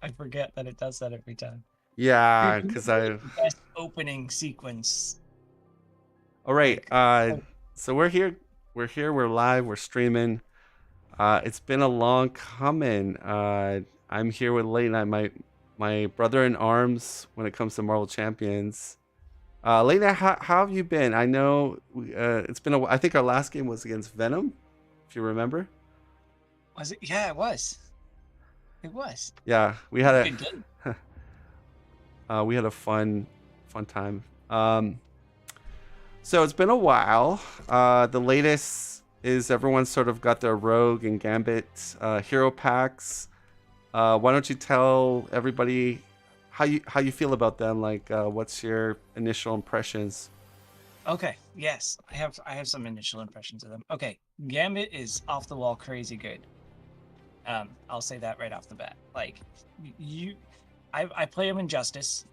I forget that it does that every time. Yeah, Dude, because literally I. the best opening sequence. All right. Like, oh, So we're here. We're here. We're live. We're streaming. It's been a long coming. I'm here with Late Night, my brother in arms when it comes to Marvel Champions. Late Night, how have you been? I know it's been I think our last game was against Venom, if you remember. was it? Yeah, it was. It was. Yeah, It was a good game. we had a fun time. So it's been a while. The latest is everyone sort of got their Rogue and Gambit hero packs. Why don't you tell everybody how you feel about them? Like, what's your initial impressions? Okay, yes, I have some initial impressions of them. Okay, Gambit is off the wall crazy good. I'll say that right off the bat. Like, you, I play him in Justice,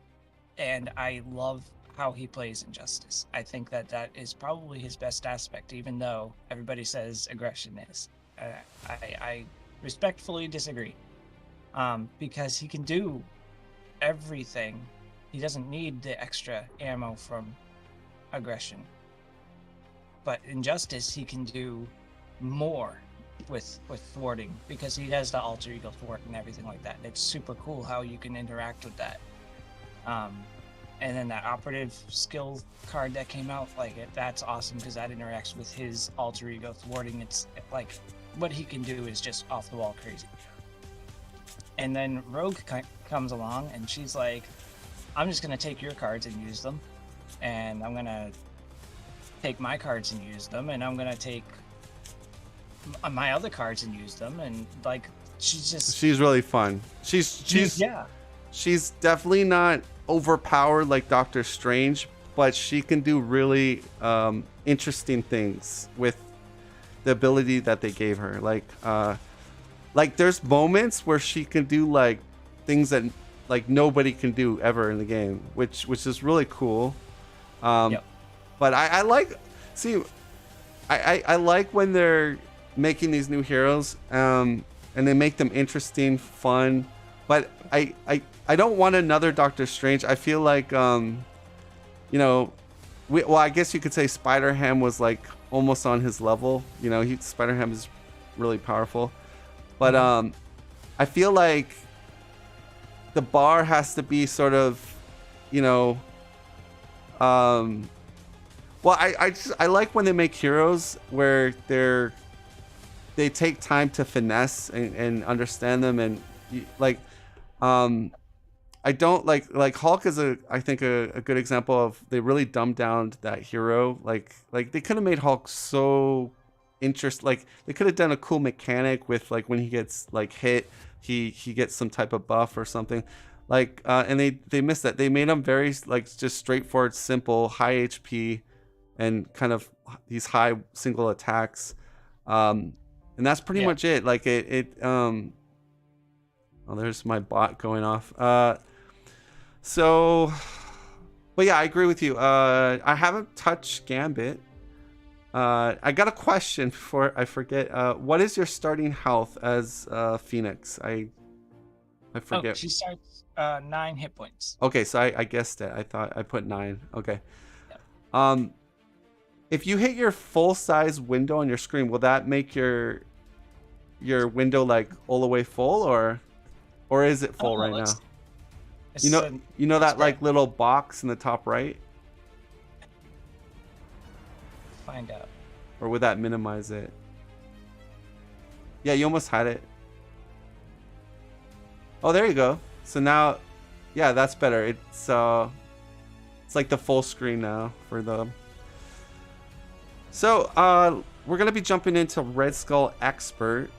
and I love how he plays in Justice. I think that that is probably his best aspect, even though everybody says aggression is. Uh, I respectfully disagree. Because he can do everything. He doesn't need the extra ammo from aggression. But in Justice, he can do more with thwarting because he has the alter ego thwart and everything like that. It's super cool how you can interact with that. And then that operative skill card that came out, like that's awesome because that interacts with his alter ego thwarting. It's like what he can do is just off the wall crazy. And then Rogue comes along and she's like, I'm just going to take your cards and use them. And I'm going to take my cards and use them. And I'm going to take my other cards and use them. And like, She's really fun. yeah. She's definitely not overpowered like Doctor Strange, but she can do really interesting things with the ability that they gave her. Like there's moments where she can do like things that like nobody can do ever in the game, which is really cool. Yep. But I like see I like when they're making these new heroes and they make them interesting, fun. But I don't want another Doctor Strange. I feel like you know, well I guess you could say Spider-Ham was like almost on his level. You know, Spider-Ham is really powerful. But I feel like the bar has to be sort of, you know, well, I like when they make heroes where they take time to finesse and understand them and like I don't like Hulk is I think a good example of they really dumbed down that hero. Like they could have made Hulk so like they could have done a cool mechanic with like when he gets like hit he gets some type of buff or something like and they missed that. They made him very like just straightforward, simple, high HP and kind of these high single attacks, and that's pretty much it. Like oh, there's my bot going off. So but yeah, I agree with you. I haven't touched Gambit. I got a question before I forget. What is your starting health as Phoenix? I forget. Oh, she starts 9 hit points. Okay, so I guessed it. I thought I put 9. Okay. Yep. If you hit your full size window on your screen, will that make your window like all the way full, or is it full right now? You know that like little box in the top right? Find out. Or would that minimize it? Yeah, you almost had it. Oh, there you go. So now, yeah, that's better. It's like the full screen now for the. So we're gonna be jumping into Red Skull Expert.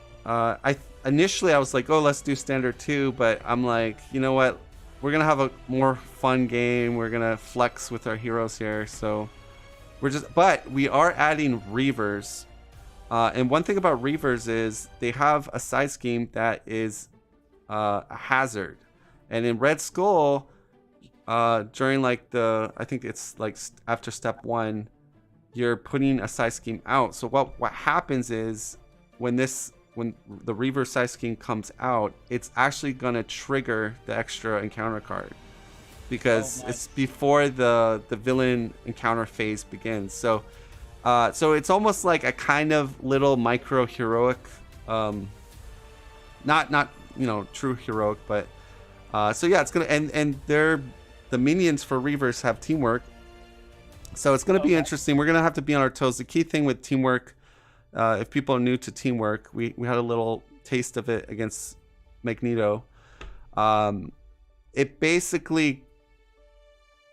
Initially I was like, oh, let's do Standard 2, but I'm like, you know what? We're gonna have a more fun game. We're gonna flex with our heroes here, so. But we are adding Reavers. And one thing about Reavers is they have a side scheme that is a hazard. And in Red Skull, during like I think it's like after step 1, you're putting a side scheme out. So what happens is when this when the reverse side scheme comes out, it's actually gonna trigger the extra encounter card because it's before the villain encounter phase begins. So so it's almost like a kind of little micro heroic, not true heroic, but so yeah, it's gonna and the minions for reverse have teamwork, so it's gonna be interesting. We're gonna have to be on our toes. The key thing with teamwork, if people are new to teamwork, we had a little taste of it against Magneto. It basically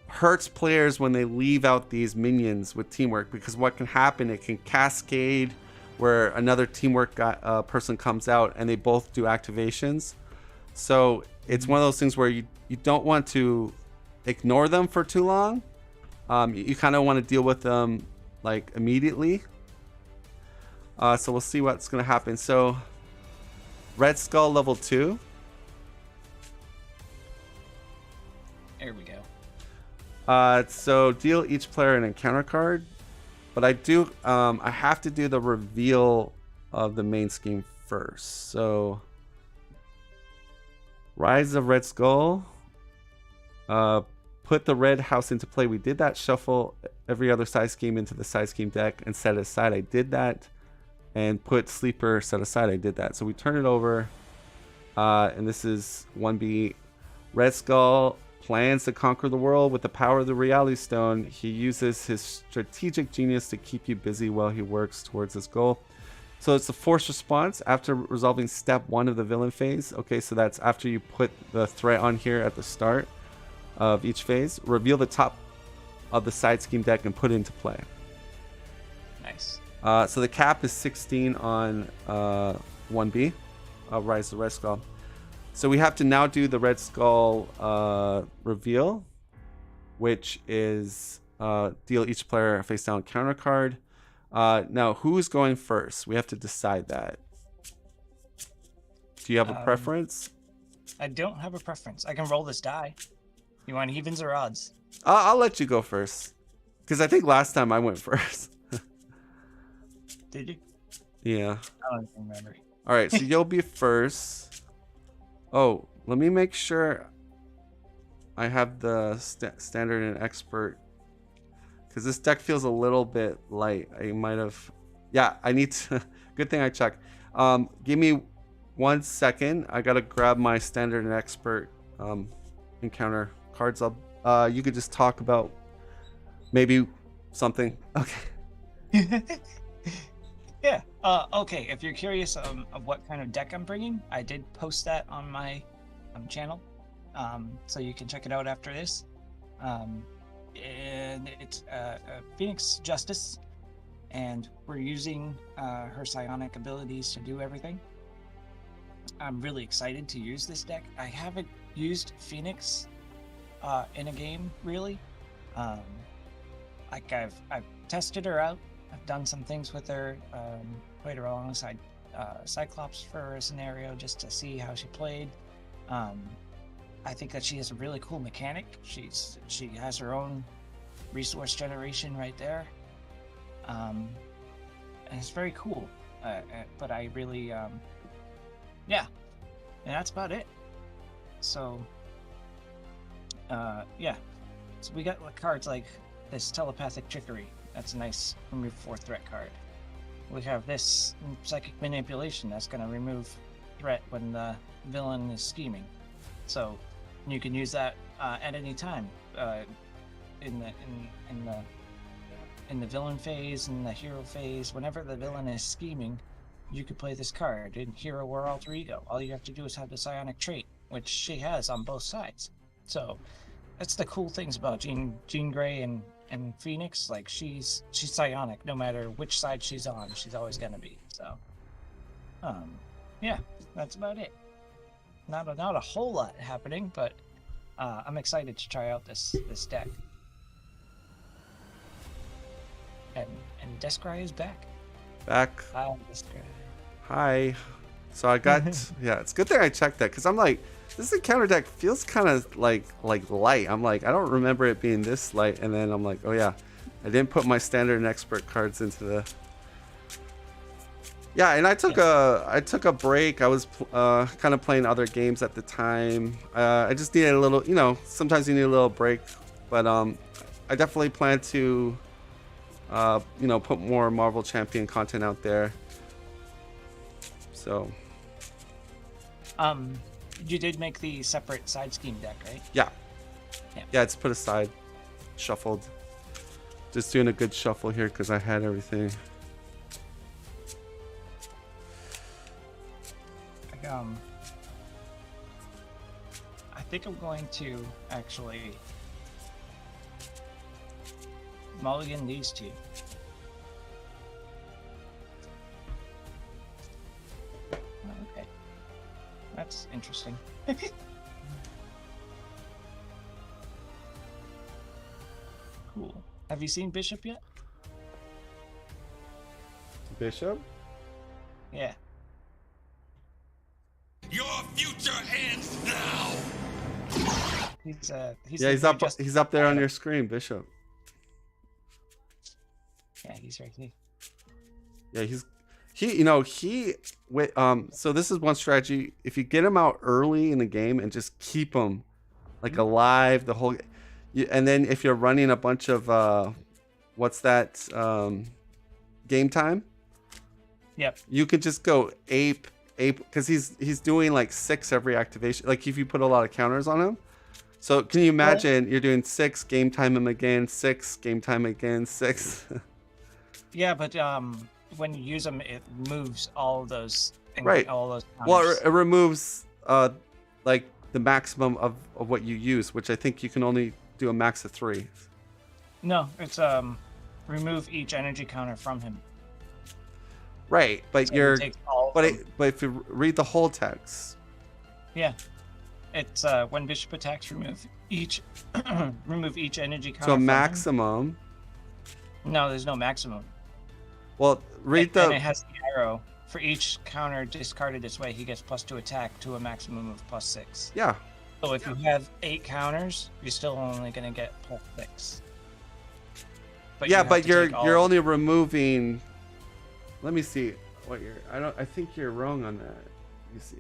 hurts players when they leave out these minions with teamwork, because what can happen, it can cascade where another teamwork person comes out and they both do activations. So it's one of those things where you don't want to ignore them for too long. You kind of want to deal with them like immediately. So we'll see what's going to happen. So Red Skull level 2. There we go. So deal each player an encounter card, but I have to do the reveal of the main scheme first. So Rise of Red Skull, put the red house into play. We did that. Shuffle every other side scheme into the side scheme deck and set it aside. I did that. And put Sleeper set aside. I did that. So we turn it over, and this is 1B. Red Skull plans to conquer the world with the power of the Reality Stone. He uses his strategic genius to keep you busy while he works towards his goal. So it's a forced response after resolving step 1 of the villain phase. Okay, so that's after you put the threat on here at the start of each phase. Reveal the top of the side scheme deck and put it into play. Nice. So the cap is 16 on 1B, Rise of the Red Skull. So we have to now do the Red Skull reveal, which is deal each player a face down counter card. Now, who's going first? We have to decide that. Do you have a preference? I don't have a preference. I can roll this die. You want evens or odds? I'll let you go first, because I think last time I went first. Did you? Yeah. I don't even remember. All right, so you'll be first. Oh, let me make sure I have the standard and expert, because this deck feels a little bit light. I might have... Yeah, I need to... Good thing I checked. Give me 1 second. I gotta grab my standard and expert encounter cards up. You could just talk about maybe something. Okay. Yeah. Okay. If you're curious of what kind of deck I'm bringing, I did post that on my channel, so you can check it out after this. And it's Phoenix Justice, and we're using her psionic abilities to do everything. I'm really excited to use this deck. I haven't used Phoenix in a game really. Like I've tested her out. I've done some things with her, played her alongside Cyclops for a scenario just to see how she played. I think that she has a really cool mechanic. She has her own resource generation right there, and it's very cool. But I really, yeah, and that's about it. So, yeah, so we got cards like this Telepathic Trickery. That's a nice remove 4 threat card. We have this Psychic Manipulation that's going to remove threat when the villain is scheming. So you can use that at any time in the villain phase, in the hero phase. Whenever the villain is scheming, you could play this card in hero or alter ego. All you have to do is have the psionic trait, which she has on both sides. So that's the cool things about Jean Grey and Phoenix. Like she's psionic no matter which side she's on. She's always gonna be. So yeah, that's about it. Not a whole lot happening, but I'm excited to try out this deck. And Deskry is back. Hi, Deskry. Hi. So I got yeah, it's a good thing I checked that, because I'm like, this encounter deck feels kind of like light. I'm like, I don't remember it being this light, and then I'm like, oh yeah, I didn't put my standard and expert cards into the Yeah, and I took a break. I was kind of playing other games at the time. I just needed a little, sometimes you need a little break. But I definitely plan to, put more Marvel Champion content out there. So. You did make the separate side scheme deck, right? Yeah. Yeah. Yeah, it's put aside, shuffled. Just doing a good shuffle here because I had everything. I think I'm going to actually mulligan these two. Okay. That's interesting. Cool. Have you seen Bishop yet? Bishop? Yeah. Your future ends now. He's up there on your screen, Bishop. Yeah, he's right here. Yeah, so this is one strategy. If you get him out early in the game and just keep him like alive the whole, and then if you're running a bunch of what's that game time? Yep. You could just go ape because he's doing like 6 every activation. Like if you put a lot of counters on him. So can you imagine you're doing 6 game time him again, 6 game time again, 6. Yeah, but when you use them, it moves all those things, right. All those counters. Well, it removes like the maximum of what you use, which I think you can only do a max of 3. No, it's remove each energy counter from him. Right, but So but if you read the whole text. Yeah. It's when Bishop attacks, remove each energy counter. So a maximum. No, there's no maximum. Well, read and it has the arrow. For each counter discarded this way, he gets +2 attack to a maximum of +6. Yeah. So if you have 8 counters, you're still only gonna get +6. But yeah, but you're only removing. Let me see what I think you're wrong on that. Let me see.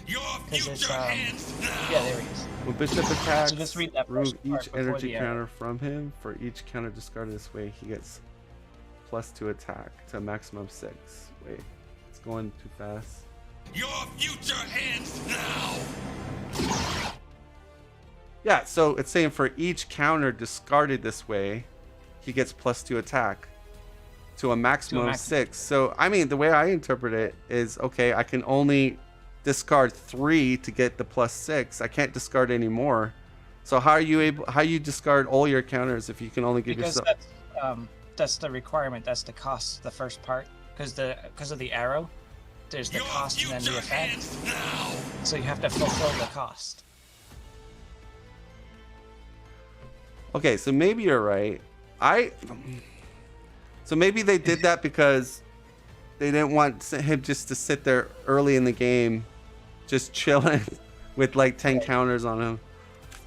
Your future ends now. Yeah, there he is. When Bishop attacks, So just read that remove first part each before energy the arrow. counter from him. For each counter discarded this way, he gets +2 attack to a maximum of 6. Wait, it's going too fast. Your future ends now. Yeah, so it's saying for each counter discarded this way, he gets +2 attack to a maximum of 6. So, I mean, the way I interpret it is, okay, I can only discard 3 to get the +6. I can't discard any more. So how you discard all your counters if you can only give yourself? That's the requirement. That's the cost. The first part, because of the arrow, there's the cost and then the effect. So you have to fulfill the cost. Okay, so maybe you're right. So maybe they did that because they didn't want him just to sit there early in the game, just chilling with like 10 counters on him,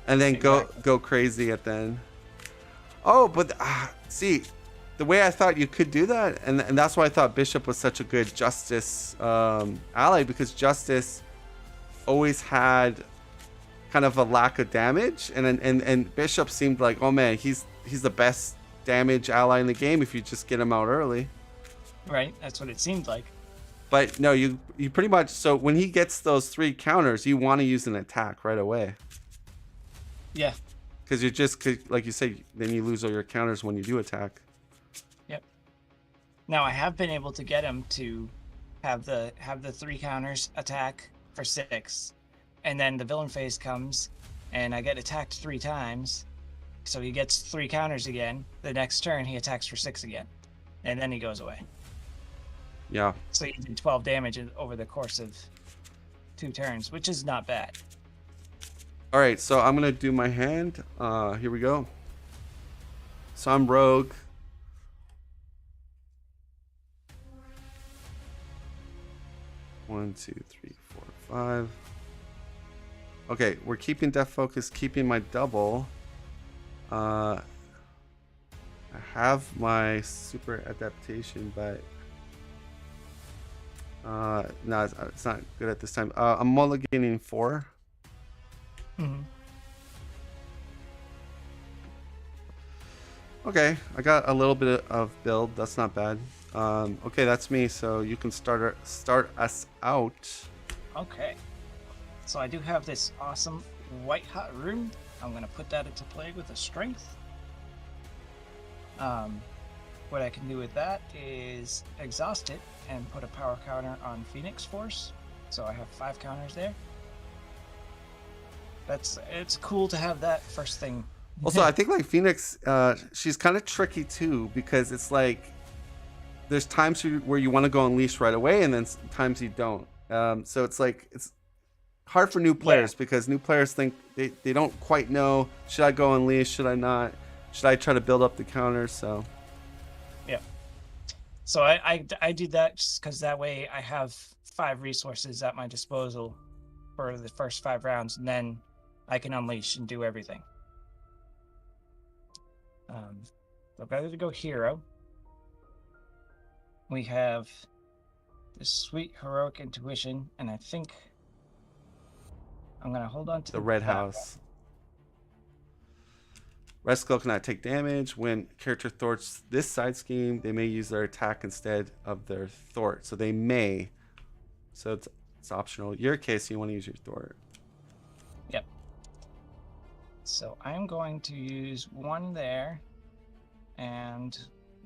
and then go crazy at the end. Oh, but see, the way I thought you could do that, and that's why I thought Bishop was such a good Justice ally, because Justice always had kind of a lack of damage, and Bishop seemed like, oh man, he's the best damage ally in the game if you just get him out early. Right, that's what it seemed like. But no, you pretty much, so when he gets those 3 counters, you want to use an attack right away. Yeah. Because like you say, then you lose all your counters when you do attack. Yep. Now I have been able to get him to have the 3 counters attack for 6, and then the villain phase comes, and I get attacked 3 times, so he gets 3 counters again. The next turn he attacks for 6 again, and then he goes away. Yeah. So you did 12 damage over the course of 2 turns, which is not bad. All right, so I'm gonna do my hand. Here we go. So I'm rogue. One, 2, 3, 4, 5. Okay, we're keeping Death Focus, keeping my double. I have my super adaptation, but No, it's not good at this time. I'm mulliganing 4. Mhm. Okay, I got a little bit of build. That's not bad. Okay, that's me. So you can start us out. Okay. So I do have this awesome white hot rune. I'm gonna put that into play with a strength. What I can do with that is exhaust it and put a power counter on Phoenix Force. So I have 5 counters there. It's cool to have that first thing. Also, I think like Phoenix, she's kind of tricky too because it's like there's times where you want to go unleash right away, and then times you don't. So it's like it's hard for new players because new players think they don't quite know, should I go unleash, should I not, should I try to build up the counter? So yeah. So I did that just because that way I have 5 resources at my disposal for the first 5 rounds, and then I can unleash and do everything. So rather to go hero, we have this sweet heroic intuition, and I think I'm gonna hold on to the red house. Red Skull cannot take damage. When character thwarts this side scheme, they may use their attack instead of their thwart. So they may. So it's optional. Your case, you want to use your thwart. Yep. So I'm going to use 1 there and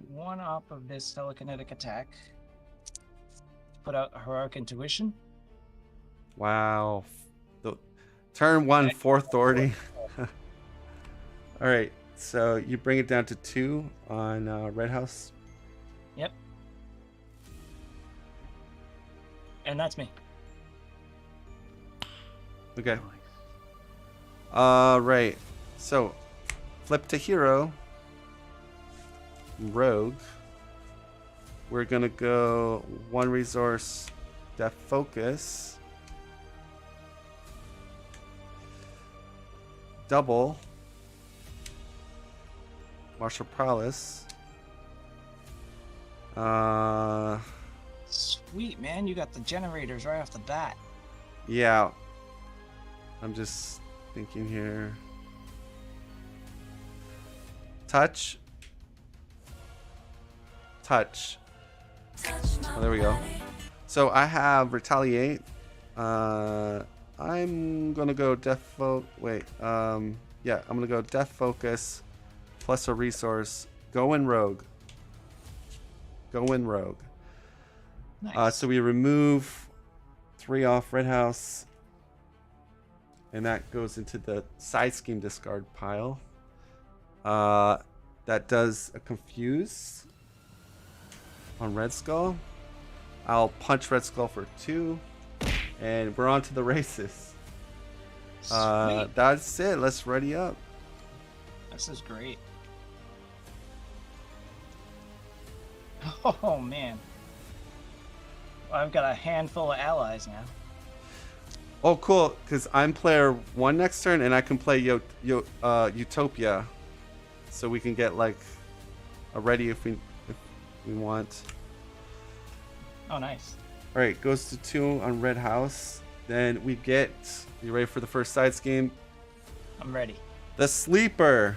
1 off of this telekinetic attack. Put out a heroic intuition. Wow. Turn 1, 4 thwarting. All right. So you bring it down to 2 on Red House. Yep. And that's me. Okay. Right. So flip to hero. Rogue. We're gonna go 1 resource, Death Focus, double, Martial Prowess. Sweet, man, you got the generators right off the bat. Yeah. I'm just thinking here. Touch. Oh, there we go. So I have retaliate. I'm gonna go death wait. Yeah, I'm gonna go death focus plus a resource. Go in rogue. Nice. So we remove 3 off red house, and that goes into the side scheme discard pile. That does a confuse on Red Skull. I'll punch Red Skull for 2, and we're on to the races. Sweet. That's it. Let's ready up. This is great. Oh man, I've got a handful of allies now. Oh, cool! Because I'm player 1 next turn, and I can play Utopia, so we can get like a ready if we want. Oh, nice. All right, goes to 2 on Red House. Then we get. You ready for the first side scheme? I'm ready. The Sleeper.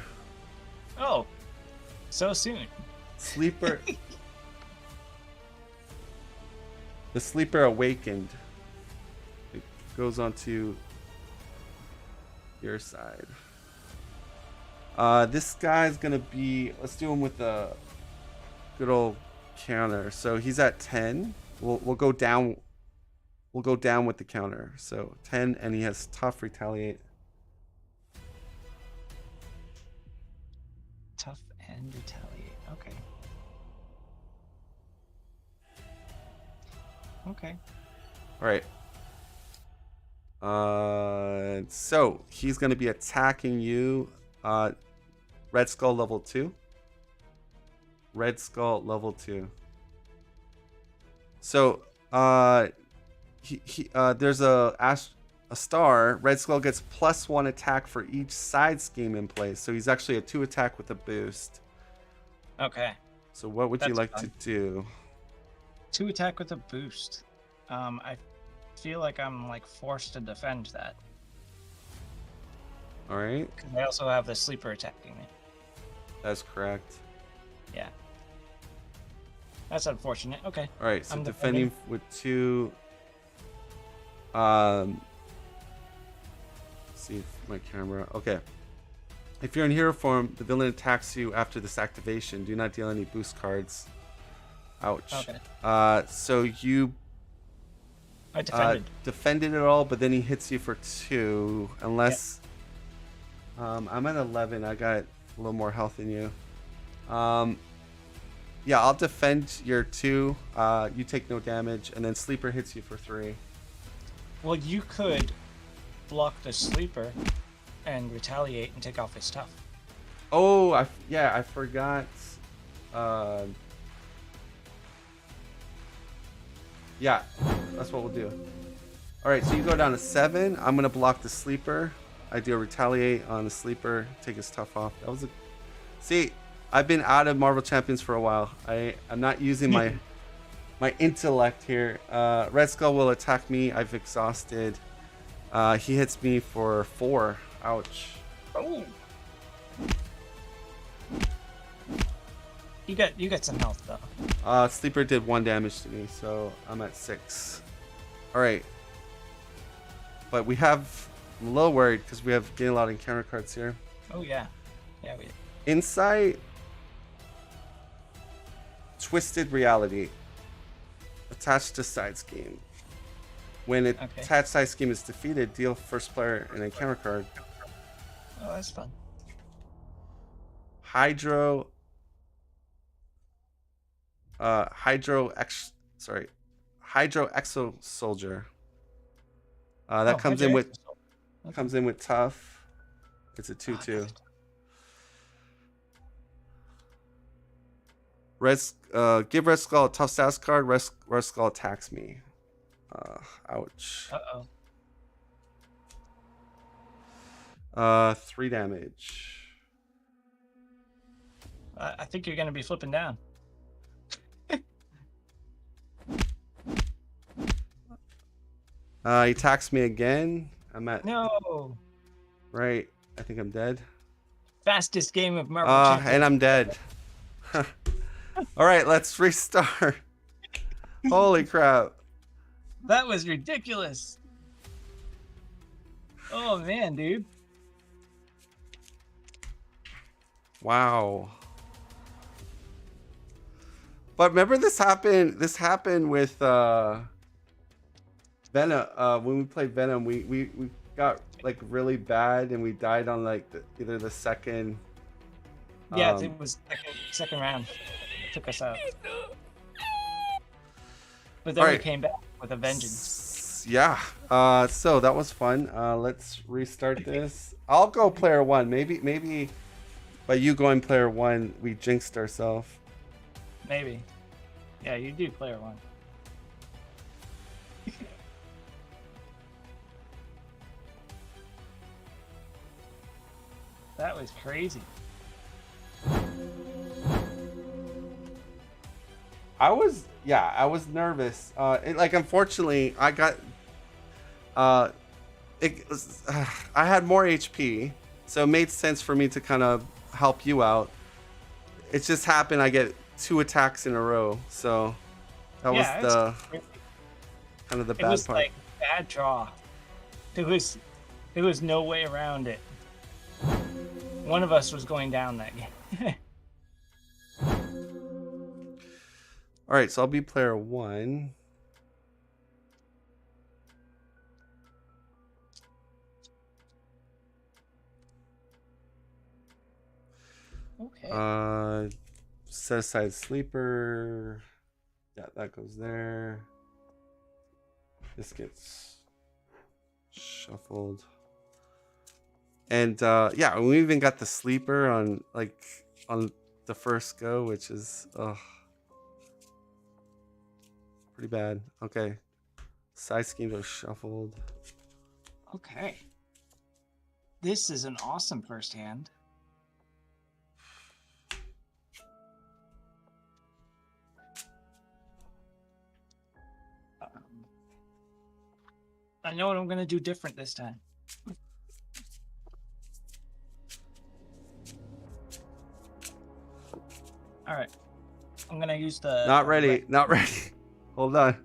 Oh, so soon. Sleeper. The Sleeper Awakened. It goes onto your side. This guy's gonna be. Let's do him with a good old counter. So he's at 10. We'll go down. We'll go down with the counter. So 10, and he has tough retaliate. Tough and retaliate. Okay. Okay. All right. So he's gonna be attacking you. Red Skull level 2. Red Skull level 2. So there's a star. Red Skull gets +1 attack for each side scheme in play. So he's actually a 2 attack with a boost. Okay. So what would you That's like fun. to do? 2 attack with a boost. I feel like I'm like forced to defend that. All right, 'Cause I also have the sleeper attacking me. that's correct. Yeah. That's unfortunate. Okay. All right, so I'm defending defending. with 2. Um, see my camera. Okay. If you're in hero form, the villain attacks you after this activation. Do not deal any boost cards. Ouch. Okay. So you I defended. defended it all, but then he hits you for 2. Yeah. Unless I'm at 11. I got a little more health than you. Yeah, I'll defend your 2. You take no damage, and then sleeper hits you for 3. Well, you could block the sleeper and retaliate and take off his stuff. Oh, I forgot. Yeah, that's what we'll do. All right, so you go down to 7. I'm gonna block the sleeper. I do a retaliate on the sleeper, take his stuff off. That was a. See, I've been out of Marvel Champions for a while. I'm not using my intellect here. Red Skull will attack me. I've exhausted. He hits me for 4. Ouch. Oh. You got some health though. Sleeper did 1 damage to me, so I'm at 6. All right. But we have. I'm a little worried because we have gain a lot of encounter cards here. Oh yeah. Yeah, we Insight. Twisted Reality. Attached to side scheme. When attached side scheme is defeated, deal first player an encounter card. Oh, that's fun. Hydro Exo Soldier. That comes in with tough. It's a 2/2. Give Red Skull a tough status card. Red Skull attacks me. Ouch. Uh-oh. 3 damage. I think you're gonna be flipping down. He attacks me again. I'm at No. right. I think I'm dead. Fastest game of Marvel Champions. And I'm dead. All right, let's restart. Holy crap. That was ridiculous. Oh man, dude. Wow. But remember this happened with Venom. When we played Venom, we got like really bad and we died on like either the second. Yeah, it was second round. It took us out. But then we came back with a vengeance. Yeah. So that was fun. Let's restart this. I'll go player 1. Maybe by you going player 1, we jinxed ourselves. Maybe. Yeah, you do player 1. That was crazy. I was nervous. Unfortunately, I got I had more HP, so it made sense for me to kind of help you out. It just happened I get 2 attacks in a row, so that was the kind of the bad part. It was like bad draw. There was no way around it. One of us was going down that game. All right, so I'll be player 1. Okay. Set aside sleeper. Yeah, that goes there. This gets shuffled. And yeah, we even got the sleeper on the first go, which is pretty bad. Okay. Side schemes are shuffled. Okay. This is an awesome first hand. I know what I'm gonna do different this time. All right. I'm gonna use the. Not ready. Not ready. Hold on.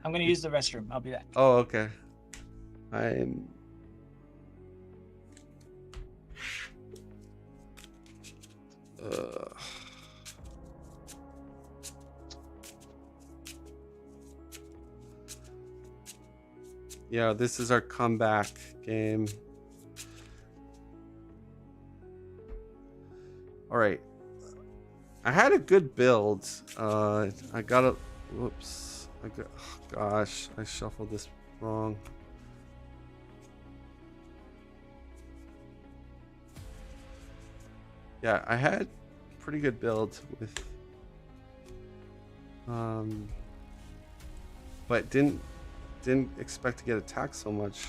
I'm gonna use the restroom. I'll be back. Oh, okay. I'm. Yeah, this is our comeback game. All right. I had a good build. I got a. Whoops. Oh, gosh, I shuffled this wrong. Yeah, I had a pretty good build with. But didn't expect to get attacked so much.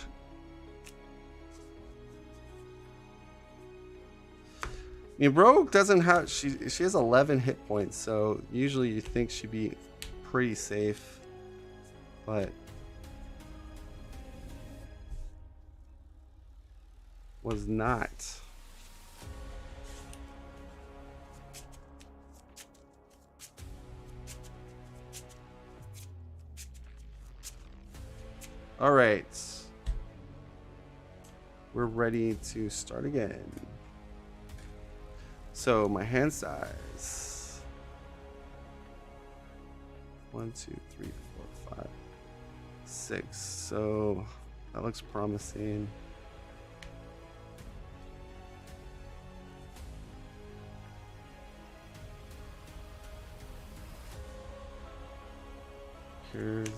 I mean, Rogue doesn't have, she has 11 hit points, so usually you think she'd be pretty safe, but was not. All right, we're ready to start again. So my hand size, 1, 2, 3, 4, 5, 6. So that looks promising. Here's.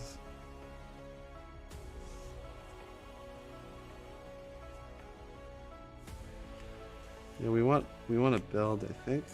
Yeah, we want to build, I think.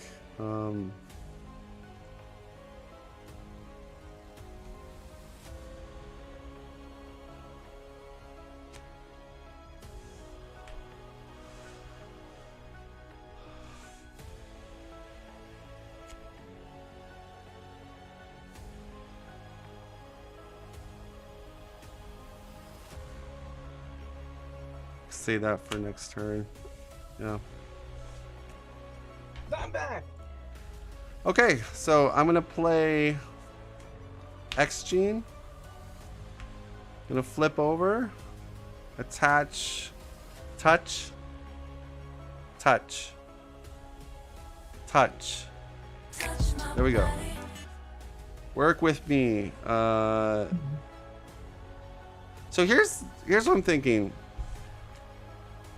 Say that for next turn. Yeah. I'm back. Okay, so I'm gonna play X-Gene. Gonna flip over, attach, touch, touch, touch. There we go. Work with me. So here's what I'm thinking.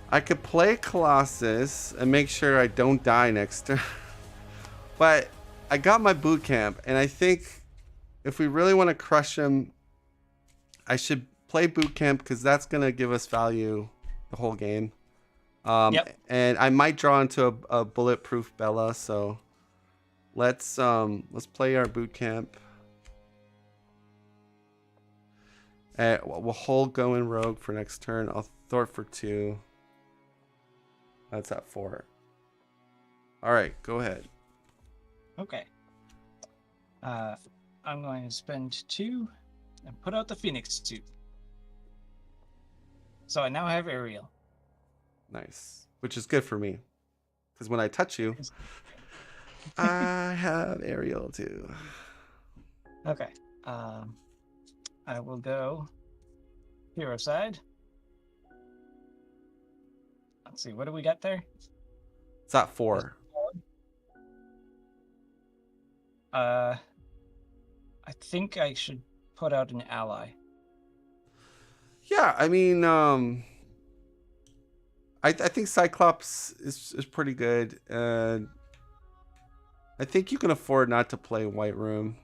I could play Colossus and make sure I don't die next turn. But I got my boot camp, and I think if we really want to crush him, I should play boot camp because that's gonna give us value the whole game. Yep. And I might draw into a bulletproof Bella. So let's play our boot camp. We'll hold going rogue for next turn. I'll throw it for 2. That's at 4. All right, go ahead. Okay. I'm going to spend 2 and put out the Phoenix suit. So I now have Ariel. Nice. Which is good for me. Because when I touch you, I have Ariel too. Okay. I will go hero side. Let's see, what do we got there? It's at 4. I think I should put out an ally. Yeah, I mean, I think Cyclops is pretty good. I think you can afford not to play White Room.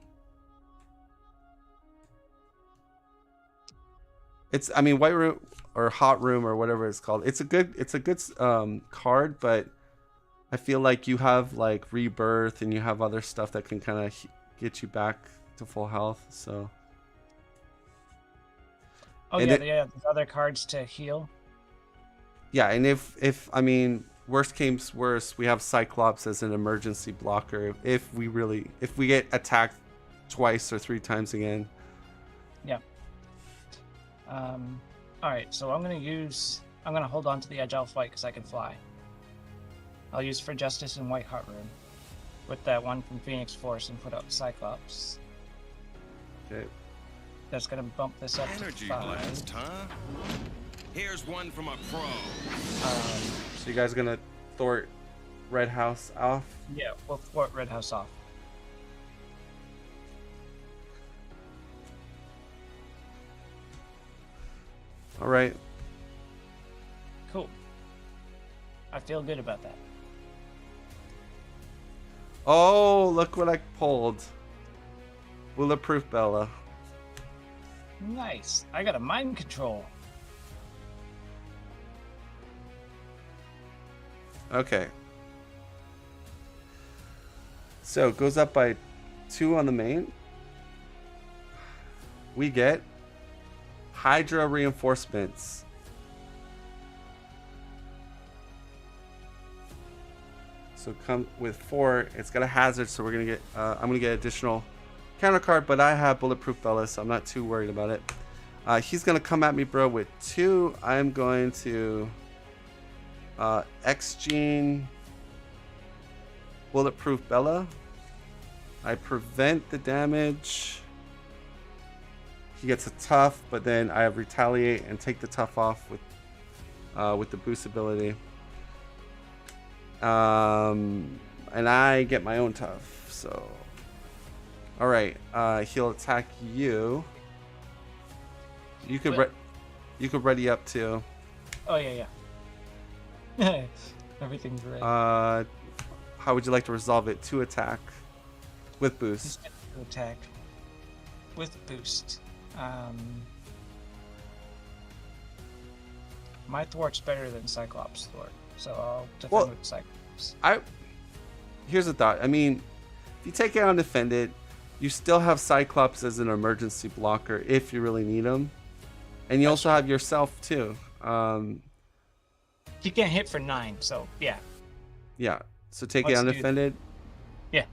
I mean, White Room or Hot Room or whatever it's called. It's a good card, but I feel like you have like Rebirth and you have other stuff that can kind of get you back to full health. So. Oh and yeah, there's other cards to heal. Yeah, and if I mean, worst case worst, we have Cyclops as an emergency blocker if we get attacked twice or 3 times again. Yeah. All right, so I'm gonna hold on to the Agile Flight because I can fly. I'll use for Justice and White Heart Rune with that one from Phoenix Force and put up Cyclops. Okay. That's gonna bump this up Energy to 5. blast, huh? Here's one from a pro. So you guys are gonna thwart Red House off? Yeah, we'll thwart Red House off. All right. Cool. I feel good about that. Oh, look what I pulled. Bulletproof Bella. Nice. I got a mind control. Okay. So it goes up by 2 on the main. We get Hydra reinforcements. So come with 4. It's got a hazard, so we're gonna get. I'm gonna get additional counter card, but I have Bulletproof Bella, so I'm not too worried about it. He's gonna come at me, bro, with 2. I'm going to X-Gene Bulletproof Bella. I prevent the damage. He gets a tough, but then I have retaliate and take the tough off with the boost ability. And I get my own tough. So, all right, he'll attack you. You could you could ready up too. Oh yeah. Everything's ready. How would you like to resolve it? 2 attack with boost. Just get to attack with boost. My thwart's better than Cyclops thwart, so I'll defend with Cyclops. Here's a thought. I mean, if you take it undefended, you still have Cyclops as an emergency blocker if you really need him, and you also have yourself too. He can't hit for 9, so yeah. Yeah. So take it Let's do undefended. Yeah.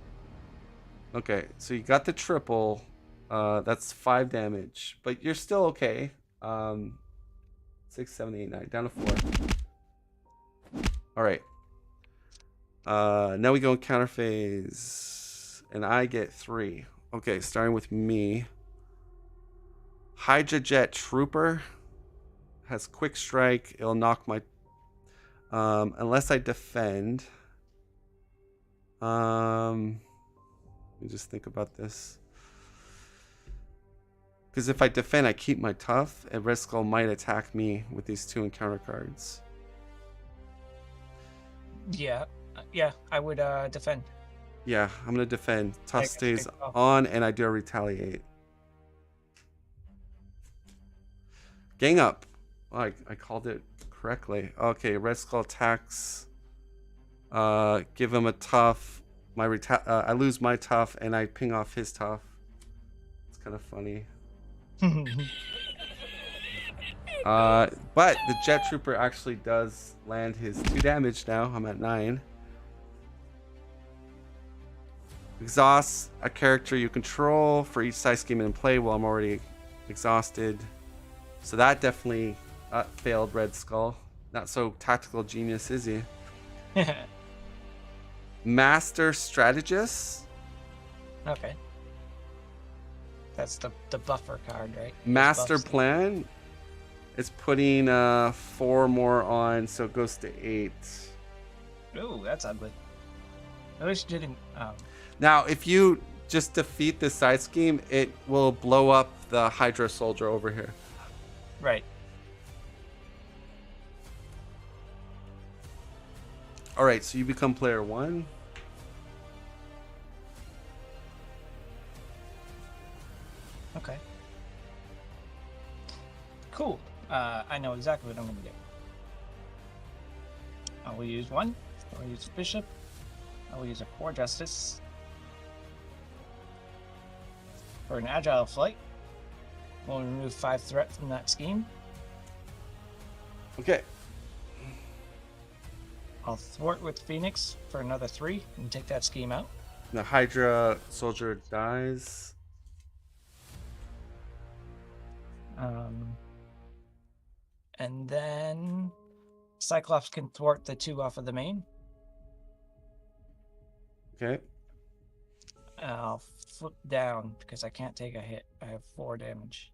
Okay. So you got the triple. That's 5 damage, but you're still okay. 6, 7, 8, 9, down to 4. All right. Now we go in counter phase, and I get 3. Okay, starting with me. Hydra Jet Trooper has quick strike. It'll knock my unless I defend. Let me just think about this. Because if I defend, I keep my tough, and Red Skull might attack me with these 2 encounter cards. Yeah, I would defend. Yeah, I'm going to defend. Tough stays off. on, and I do a retaliate. Gang up. Oh, I called it correctly. Okay, Red Skull attacks. Give him a tough. I lose my tough, and I ping off his tough. It's kind of funny. But the Jet Trooper actually does land his 2 damage now. I'm at 9. Exhaust a character you control for each side scheme in play while I'm already exhausted. So that definitely failed Red Skull. Not so tactical genius, is he? Master Strategist. Okay. That's the buffer card, right? Master Plan. It's putting 4 more on, so it goes to 8. Ooh, that's ugly. I wish it didn't. Now, if you just defeat the side scheme, it will blow up the Hydra Soldier over here. Right. All right, so you become player 1. Okay. Cool. I know exactly what I'm going to do. I will use 1. I will use Bishop. I will use a 4 Justice. For an Agile Flight. We'll remove 5 threat from that scheme. Okay. I'll thwart with Phoenix for another 3 and take that scheme out. The Hydra Soldier dies. And then Cyclops can thwart the 2 off of the main. Okay. I'll flip down because I can't take a hit. I have 4 damage.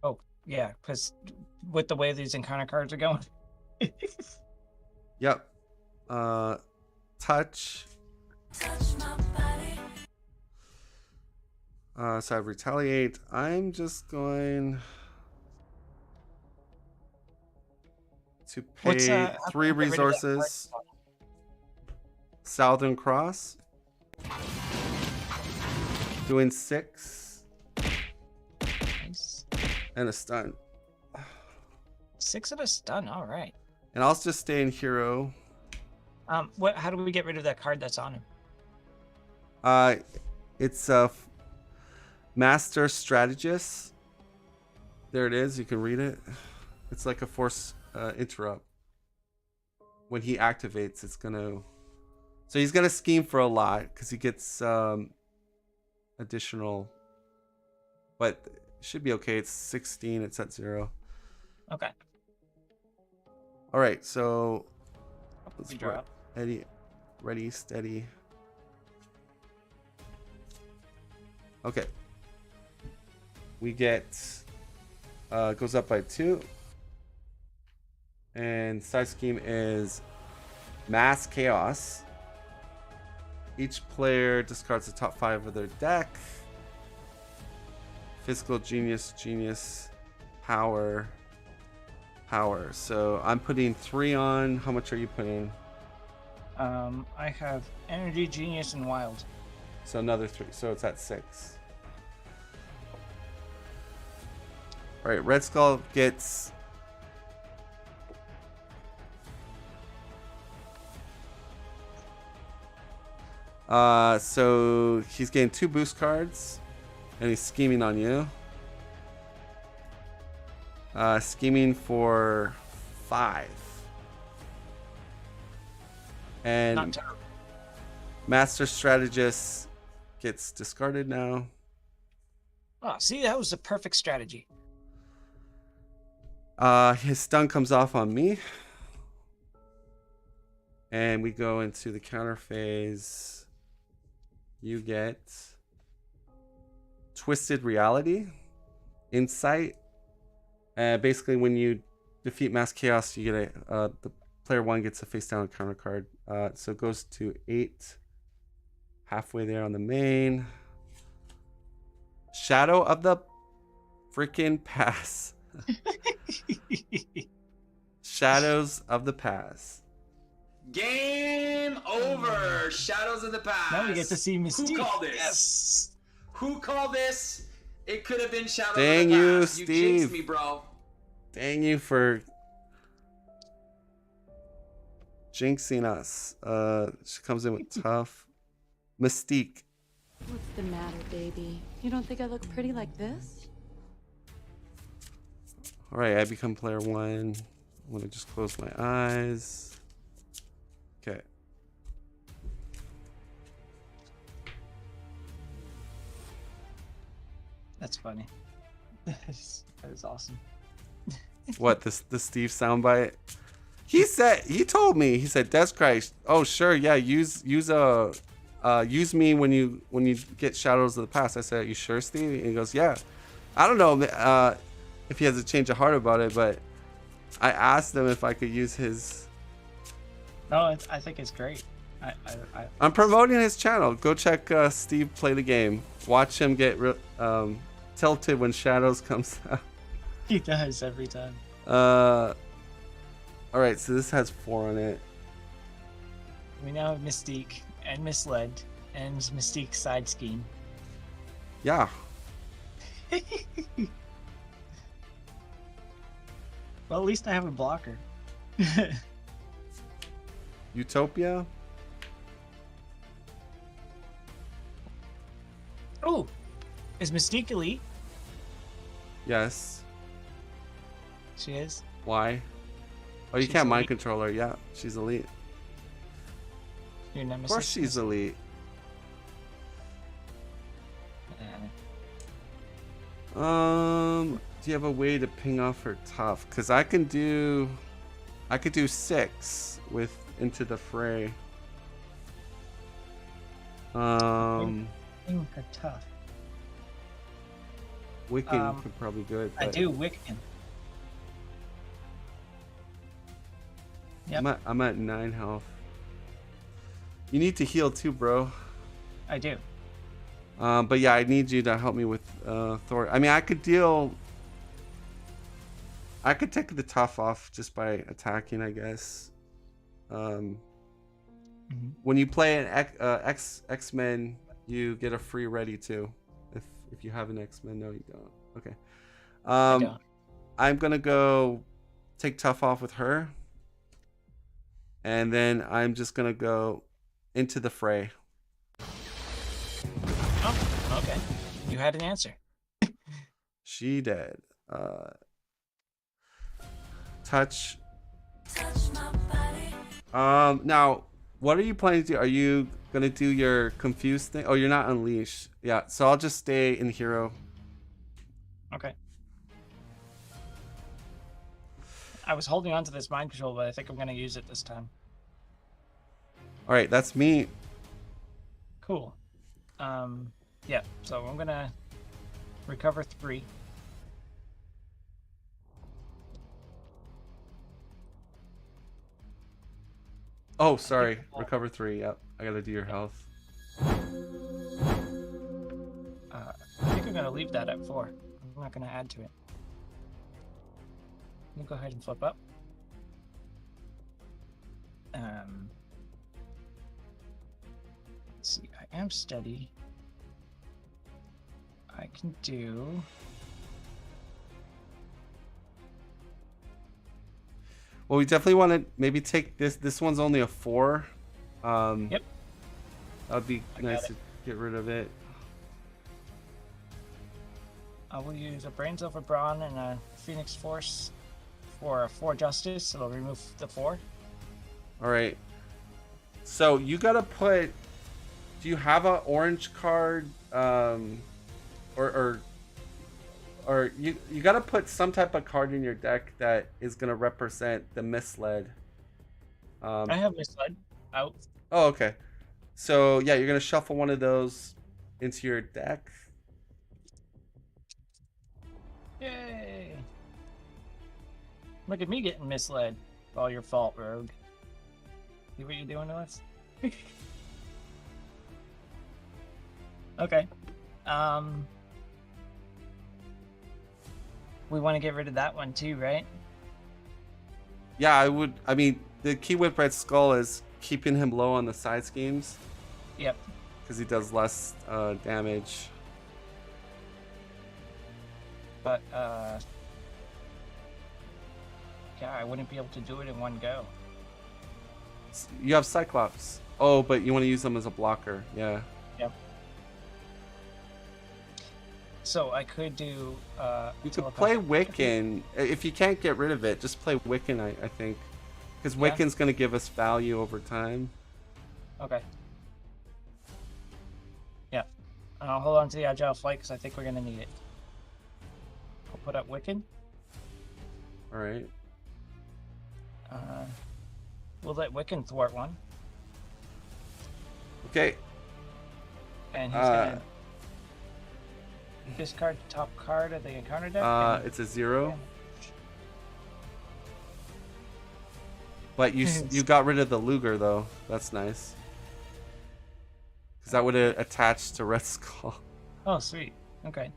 Oh, yeah, because with the way these encounter cards are going. Yep. Touch. So I retaliate. I'm just going to pay how 3 can we get rid of that card? resources. Southern Cross. Doing 6 Nice. and a stun. 6 and a stun. All right. And I'll just stay in hero. How do we get rid of that card that's on him? It's a Master Strategist. There it is. You can read it. It's like a force interrupt. When he activates, it's gonna. So he's gonna scheme for a lot because he gets additional. But it should be okay. It's 16. It's at 0. Okay. All right. So let's You draw. Eddie, ready, steady. Okay. We get goes up by 2. And side scheme is Mass Chaos. Each player discards the top 5 of their deck. Physical Genius, Genius, Power, Power. So I'm putting 3 on. How much are you putting? I have Energy, Genius, and Wild. So another 3. So it's at 6. All right, Red Skull gets so he's getting 2 boost cards and he's scheming on you. Scheming for 5. Not And terrible. Master Strategist gets discarded now. Oh, see, that was the perfect strategy. His stun comes off on me. And we go into the counter phase. You get Twisted Reality, Insight. Basically, when you defeat Mass Chaos, you get the player 1 gets a face down counter card. So it goes to 8. Halfway there on the main. Shadow of the freaking Pass. Shadows of the Past. Game over. Shadows of the Past. Now we get to see Mystique. Who called this? Yes. Who called this? It could have been Shadows Dang of the you, Past. You Steve. jinxed me, bro. Dang you for jinxing us. She comes in with tough. Mystique. What's the matter, baby? You don't think I look pretty like this? All right, I become player 1. I'm gonna just close my eyes. Okay. That's funny. That is awesome. What, the Steve soundbite? He told me, he said, Death Christ. Oh sure, yeah, use me when you get Shadows of the Past. I said, you sure, Steve? And he goes, yeah. I don't know if he has a change of heart about it, but I asked him if I could use his. No, I think it's great. I'm promoting his channel. Go check Steve play the game. Watch him get tilted when Shadows comes out. He does every time. All right, so this has 4 on it. We now have Mystique and Misled and Mystique's side scheme. Yeah. Well, at least I have a blocker. Utopia. Oh, is Mystique elite? Yes. She is. Why? Oh, you She's can't mind elite. control her. Yeah, she's elite. Your Of nemesis. course she's elite. Uh, Do you have a way to ping off her tough? Because I could do 6 with Into the Fray. Ping her tough. Wiccan could probably do it. I do Wiccan. Yep. I'm at 9 health. You need to heal too, bro. I do. But yeah, I need you to help me with Thor. I mean, I could take the tough off just by attacking, I guess. When you play an X-Men, you get a free ready too. If you have an X-Men, no, you don't. Okay. I don't. I'm gonna go take tough off with her, and then I'm just gonna go Into the Fray. Oh, okay. You had an answer. She did. Touch. Now, what are you planning to do? Are you gonna do your confused thing? Oh, you're not unleash. Yeah, so I'll just stay in hero. Okay. I was holding on to this mind control, but I think I'm gonna use it this time. All right, that's me. Cool. Yeah. So I'm gonna recover 3. Oh, sorry. Recover 3. Yep. I gotta do your health. I think I'm gonna leave that at 4. I'm not gonna add to it. Let me go ahead and flip up. Let's see. I am steady. I can do. Well, we definitely want to maybe take this. This one's only a 4. Yep. That'd be nice to get rid of it. I will use a Brains over Brawn and a Phoenix Force for a 4 Justice. It'll remove the 4. All right. So you gotta put. Do you have an orange card? Or you gotta put some type of card in your deck that is gonna represent the misled. I have Misled out. Oh, okay. So yeah, you're gonna shuffle one of those into your deck. Yay! Look at me getting misled. All your fault, Rogue. See what you're doing to us? Okay. We want to get rid of that one too, right? Yeah, I would. I mean, the key with Red Skull is keeping him low on the side schemes. Yep. Because he does less damage. But, yeah, I wouldn't be able to do it in one go. You have Cyclops. Oh, but you want to use them as a blocker. Yeah. Yep. So I could do. You could play Wiccan. If you can't get rid of it, just play Wiccan, I think. Because Wiccan's going to give us value over time. Okay. Yeah. And I'll hold on to the Agile Flight because I think we're going to need it. I'll put up Wiccan. Alright. We'll let Wiccan thwart one. Okay. And he's going to discard the top card of the encounter deck. It's a 0. But you got rid of the Luger though. That's nice. Because that would have attached to Red Skull. Oh, sweet. Okay.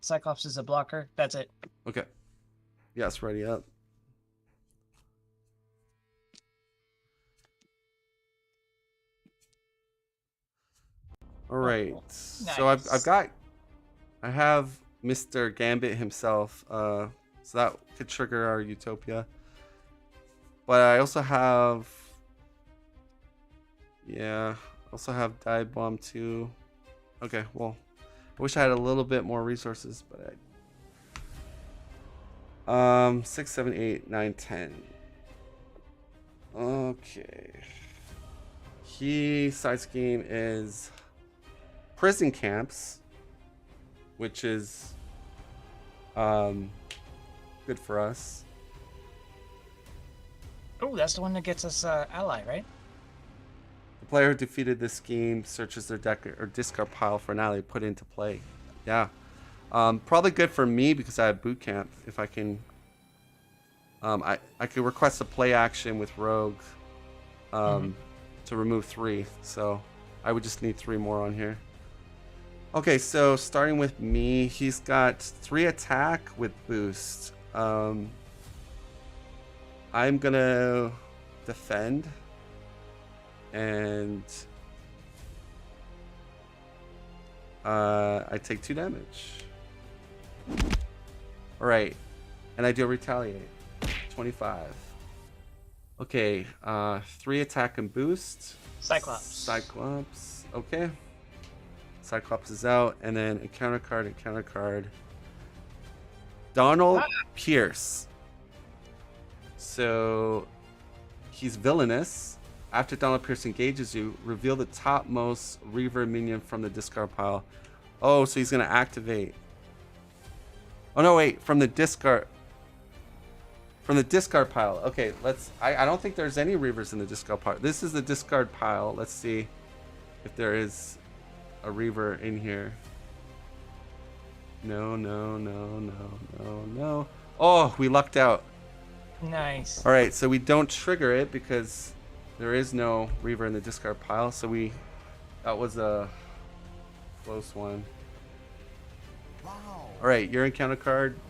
Cyclops is a blocker. That's it. Okay. Yes, ready up. All right. Nice. So I have Mr. Gambit himself. So that could trigger our Utopia. But I also have, Dive Bomb too. Okay, well, I wish I had a little bit more resources, but 6, 7, 8, 9, 10. Okay. Key side scheme is prison camps, which is Good for us. Oh, that's the one that gets us ally, right? The player who defeated this scheme searches their deck or discard pile for an ally put into play. Yeah. Probably good for me because I have boot camp. If I can, I could request a play action with Rogue to remove 3. So I would just need 3 more on here. Okay, so starting with me, he's got 3 attack with boost. I'm gonna defend and I take 2 damage. All right, and I do retaliate. 25. Okay, 3 attack and boost. Cyclops. Okay. Cyclops is out, and then a counter card. Donald Pierce. So he's villainous. After Donald Pierce engages you, reveal the topmost Reaver minion from the discard pile. Oh, so he's gonna activate. Oh no, wait, from the discard pile. Okay, I don't think there's any Reavers in the discard pile. This is the discard pile. Let's see if there is a Reaver in here. No. Oh, we lucked out. Nice. All right, so we don't trigger it because there is no Reaver in the discard pile. So that was a close one. Wow. All right, your encounter card.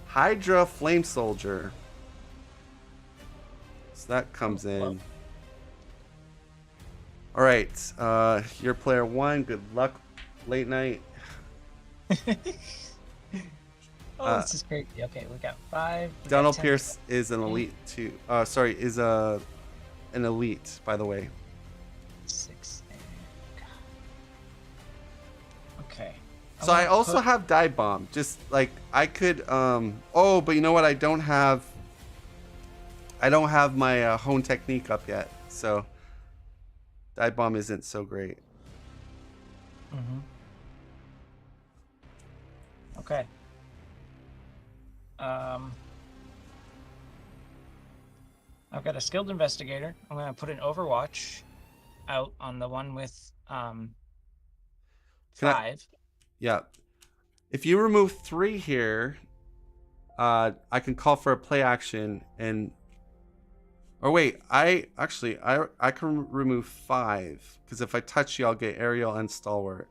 Hydra Flame Soldier. So that comes in. All right, you're player 1. Good luck, late night. This is crazy. Okay, we got 5. Donald Pierce is an elite 2. Is an elite, by the way. 6. Okay. So I also have dive bomb. Just like I could. Oh, but you know what? I don't have my hone technique up yet. So dive bomb isn't so great. Okay. I've got a skilled investigator. I'm gonna put an Overwatch out on the one with 5. Yeah. If you remove 3 here, I can call for a play action and. Or wait, I can remove 5 because if I touch you, I'll get aerial and stalwart.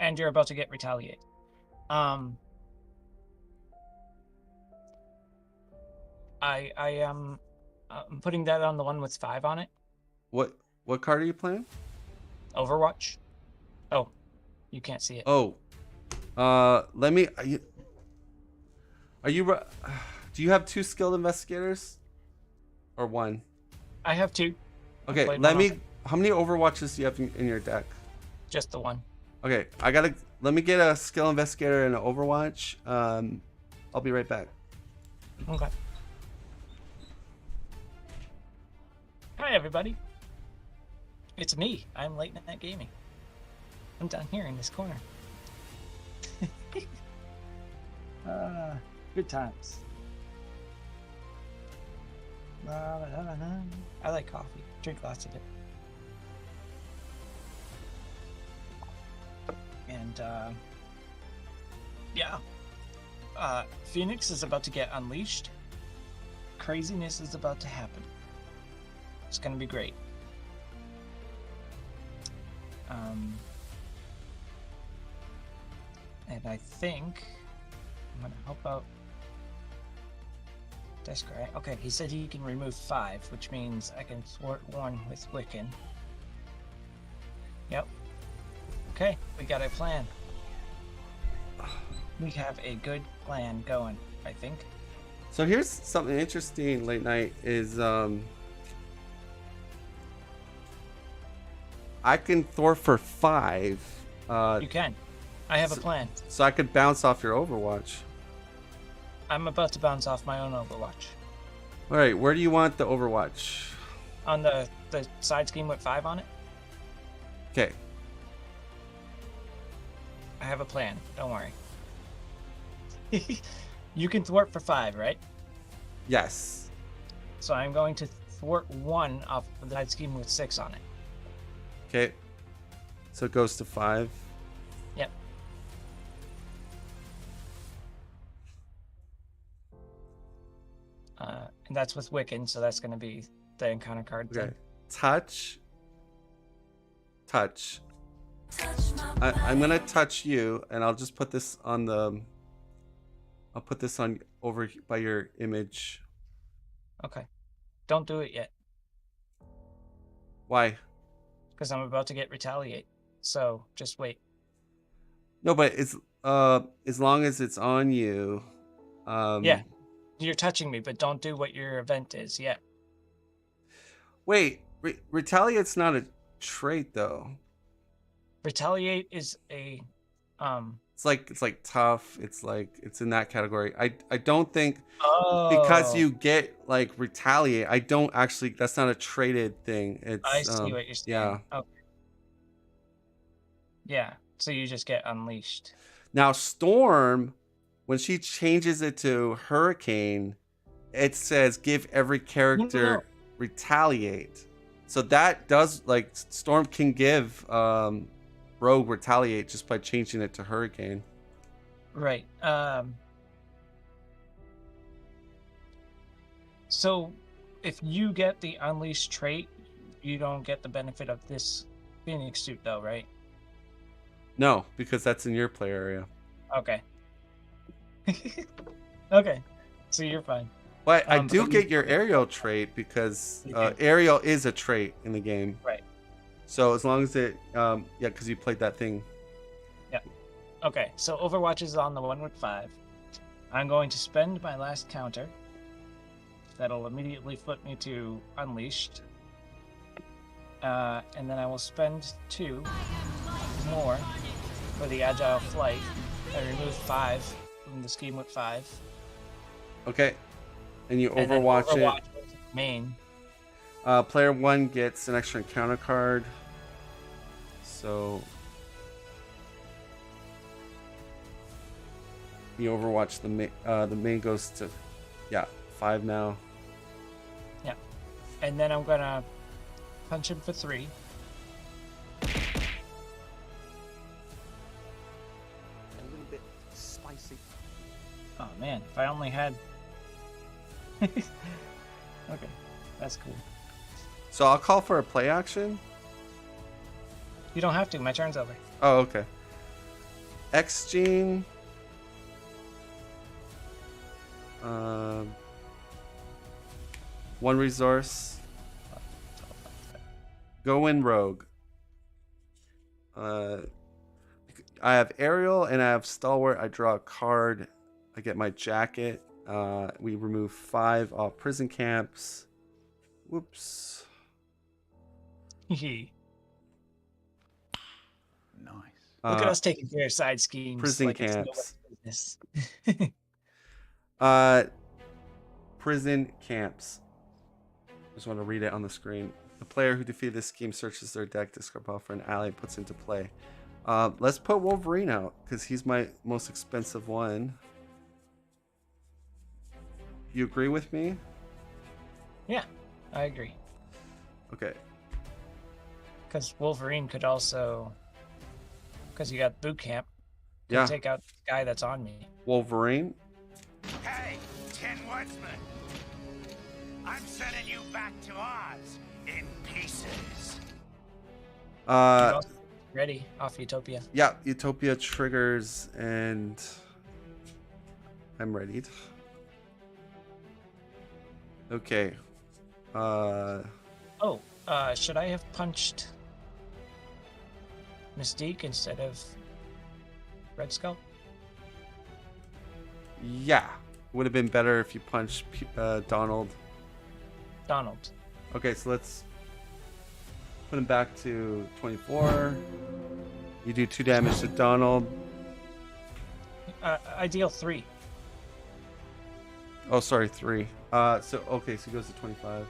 And you're about to get retaliate. I'm putting that on the one with 5 on it. What card are you playing? Overwatch. Oh, you can't see it. Oh, let me. Do you have 2 skilled investigators, or 1? I have 2. Okay, let me. How many Overwatches do you have in your deck? Just the 1. Okay, let me get a skill investigator and an Overwatch. I'll be right back. Okay. Hi everybody. It's me. I'm LateNightGaming. I'm down here in this corner. Good times. I like coffee. Drink lots of it. And yeah, Phoenix is about to get unleashed. Craziness is about to happen. It's gonna be great. And I think I'm gonna help out this guy. Okay, he said he can remove 5, which means I can thwart 1 with Wiccan. Yep. Okay, we got a plan. We have a good plan going, I think. So here's something interesting, late night, is I can thwart for 5. You can. I have a plan. So I could bounce off your Overwatch. I'm about to bounce off my own Overwatch. All right, where do you want the Overwatch? On the side scheme with 5 on it? Okay. I have a plan. Don't worry. You can thwart for 5, right? Yes. So I'm going to thwart 1 off of the night scheme with 6 on it. Okay. So it goes to 5. Yep. And that's with Wiccan, so that's going to be the encounter card Okay. thing. Touch. I'm gonna touch you, and I'll just put this on the. I'll put this on over by your image. Okay. Don't do it yet, Why? because I'm about to get retaliate. So just wait. No, but it's as long as it's on you. Yeah. You're touching me, but don't do what your event is yet. Wait, retaliate's not a trait though. Retaliate is a It's like tough. It's in that category. I don't think because Oh, you get like retaliate. I don't actually. That's not a traded thing. It's I see what you're saying. yeah. Okay. Yeah. So you just get unleashed. Now Storm, when she changes it to Hurricane, it says give every character retaliate. So that does like Storm can give Rogue retaliate just by changing it to Hurricane. Right. So if you get the unleashed trait, you don't get the benefit of this Phoenix suit though, right? No, because that's in your play area. Okay. Okay. So you're fine. But I But do you- get your aerial trait because You do. aerial is a trait in the game. Right. So as long as it, yeah, because you played that thing. Okay, so Overwatch is on the 1 with 5. I'm going to spend my last counter. That'll immediately flip me to Unleashed. And then I will spend 2 more for the Agile Flight. I remove 5 from the scheme with 5. Okay. And you And then Overwatch it. Main. Player 1 gets an extra encounter card. So you Overwatch the main goes to 5 now. Yeah. And then I'm gonna punch him for 3. A little bit spicy. Oh man, if I only had. Okay, that's cool. So I'll call for a play action. You don't have to. My turn's over. Oh, okay. X Gene. One resource. Go in Rogue. I have Aerial and I have Stalwart. I draw a card. I get my jacket. We remove 5 off prison camps. Whoops. Look Nice. at us taking care of side schemes. Prison like it's camps. nobody's business. Prison camps. Just want to read it on the screen. The player who defeated this scheme searches their deck, discard off for an ally, and puts into play. Let's put Wolverine out because he's my most expensive one. You agree with me? Yeah, I agree. Okay. Because Wolverine could also, because you got boot camp, could Yeah. take out the guy that's on me. Wolverine. Hey, Tin Woodsman. I'm sending you back to Oz in pieces. Ready off Utopia. Yeah. Utopia triggers and I'm ready. Okay. Should I have punched Mystique instead of Red Skull? Yeah. Would have been better if you punched Donald. Donald. Okay, so let's put him back to 24. You do 2 damage to Donald. I deal 3. Oh, sorry, 3. So he goes to 25.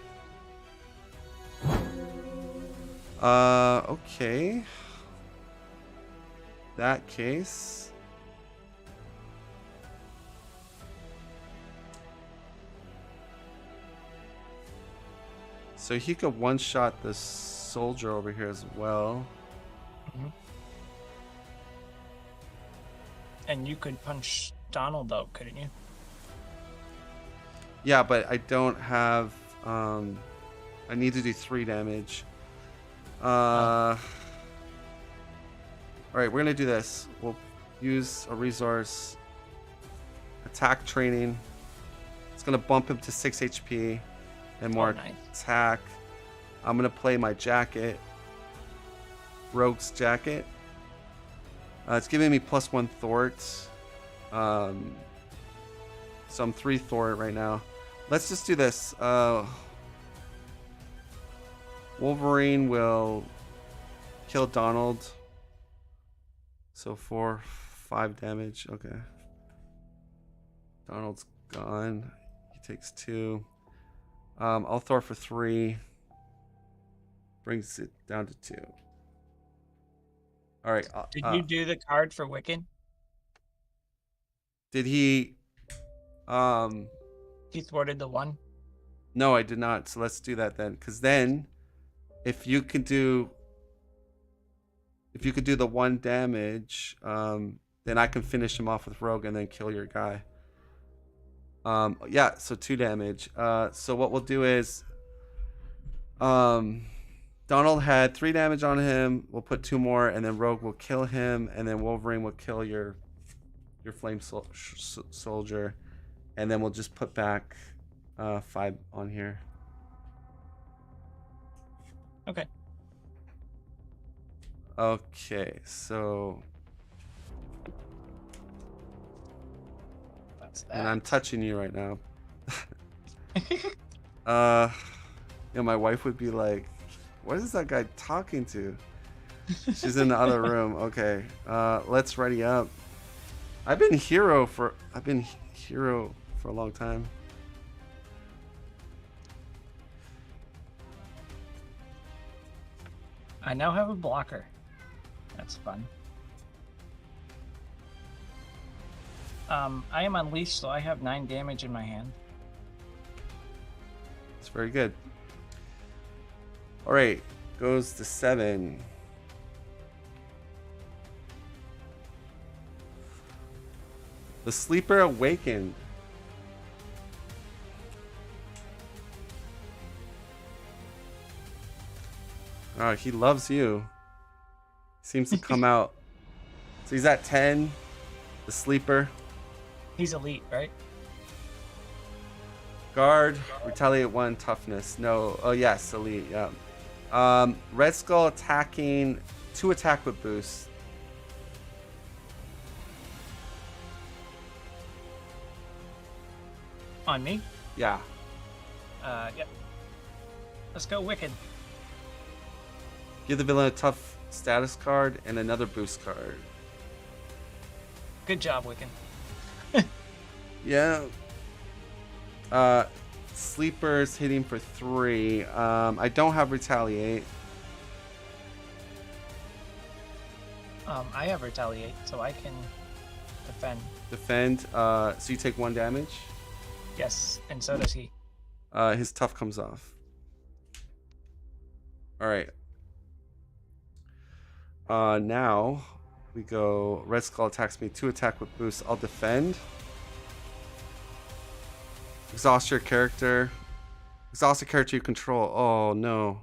Okay. That case. So he could one-shot this soldier over here as well. Mhm. And you could punch Donald though, couldn't you? Yeah, but I don't have. I need to do 3 damage. All right, we're gonna do this. We'll use a resource. Attack training. It's gonna bump him to 6 HP and more nice. attack. I'm gonna play my jacket. Rogue's jacket. It's giving me +1 thwart. So I'm 3 thwart right now. Let's just do this. Wolverine will kill Donald. So 4, 5 damage. Okay. Donald's gone. He takes 2. I'll throw for 3. Brings it down to 2. All right. Did you do the card for Wiccan? Did he? He thwarted the 1. No, I did not. So let's do that then. Because then, if you could do the 1 damage, then I can finish him off with Rogue and then kill your guy. Yeah. So 2 damage. So what we'll do is, Donald had 3 damage on him. We'll put 2 more, and then Rogue will kill him, and then Wolverine will kill your flame soldier, and then we'll just put back 5 on here. Okay. Okay, so That's that. and I'm touching you right now. Yeah, my wife would be like, "What is that guy talking to?" She's in the other room. Okay, let's ready up. I've been hero for a long time. I now have a blocker. That's fun. I am unleashed, so I have 9 damage in my hand. It's very good. All right, goes to 7. The sleeper awakened. Oh, he loves you. Seems to come out. So he's at 10. The sleeper. He's elite, right? Guard. Retaliate 1. Toughness. No. Oh, yes. Elite. Yeah. Red Skull attacking. 2 attack with boost. On me? Yeah. Yep. Let's go Wicked. Give the villain a tough status card and another boost card. Good job, Wiccan. Yeah. Sleepers hitting for 3. I don't have retaliate. I have retaliate, so I can defend. So you take 1 damage. Yes, and so does he. His tough comes off. All right. Now we go. Red Skull attacks me. 2 attack with boost. I'll defend. Exhaust your character. Exhaust the character you control. Oh no.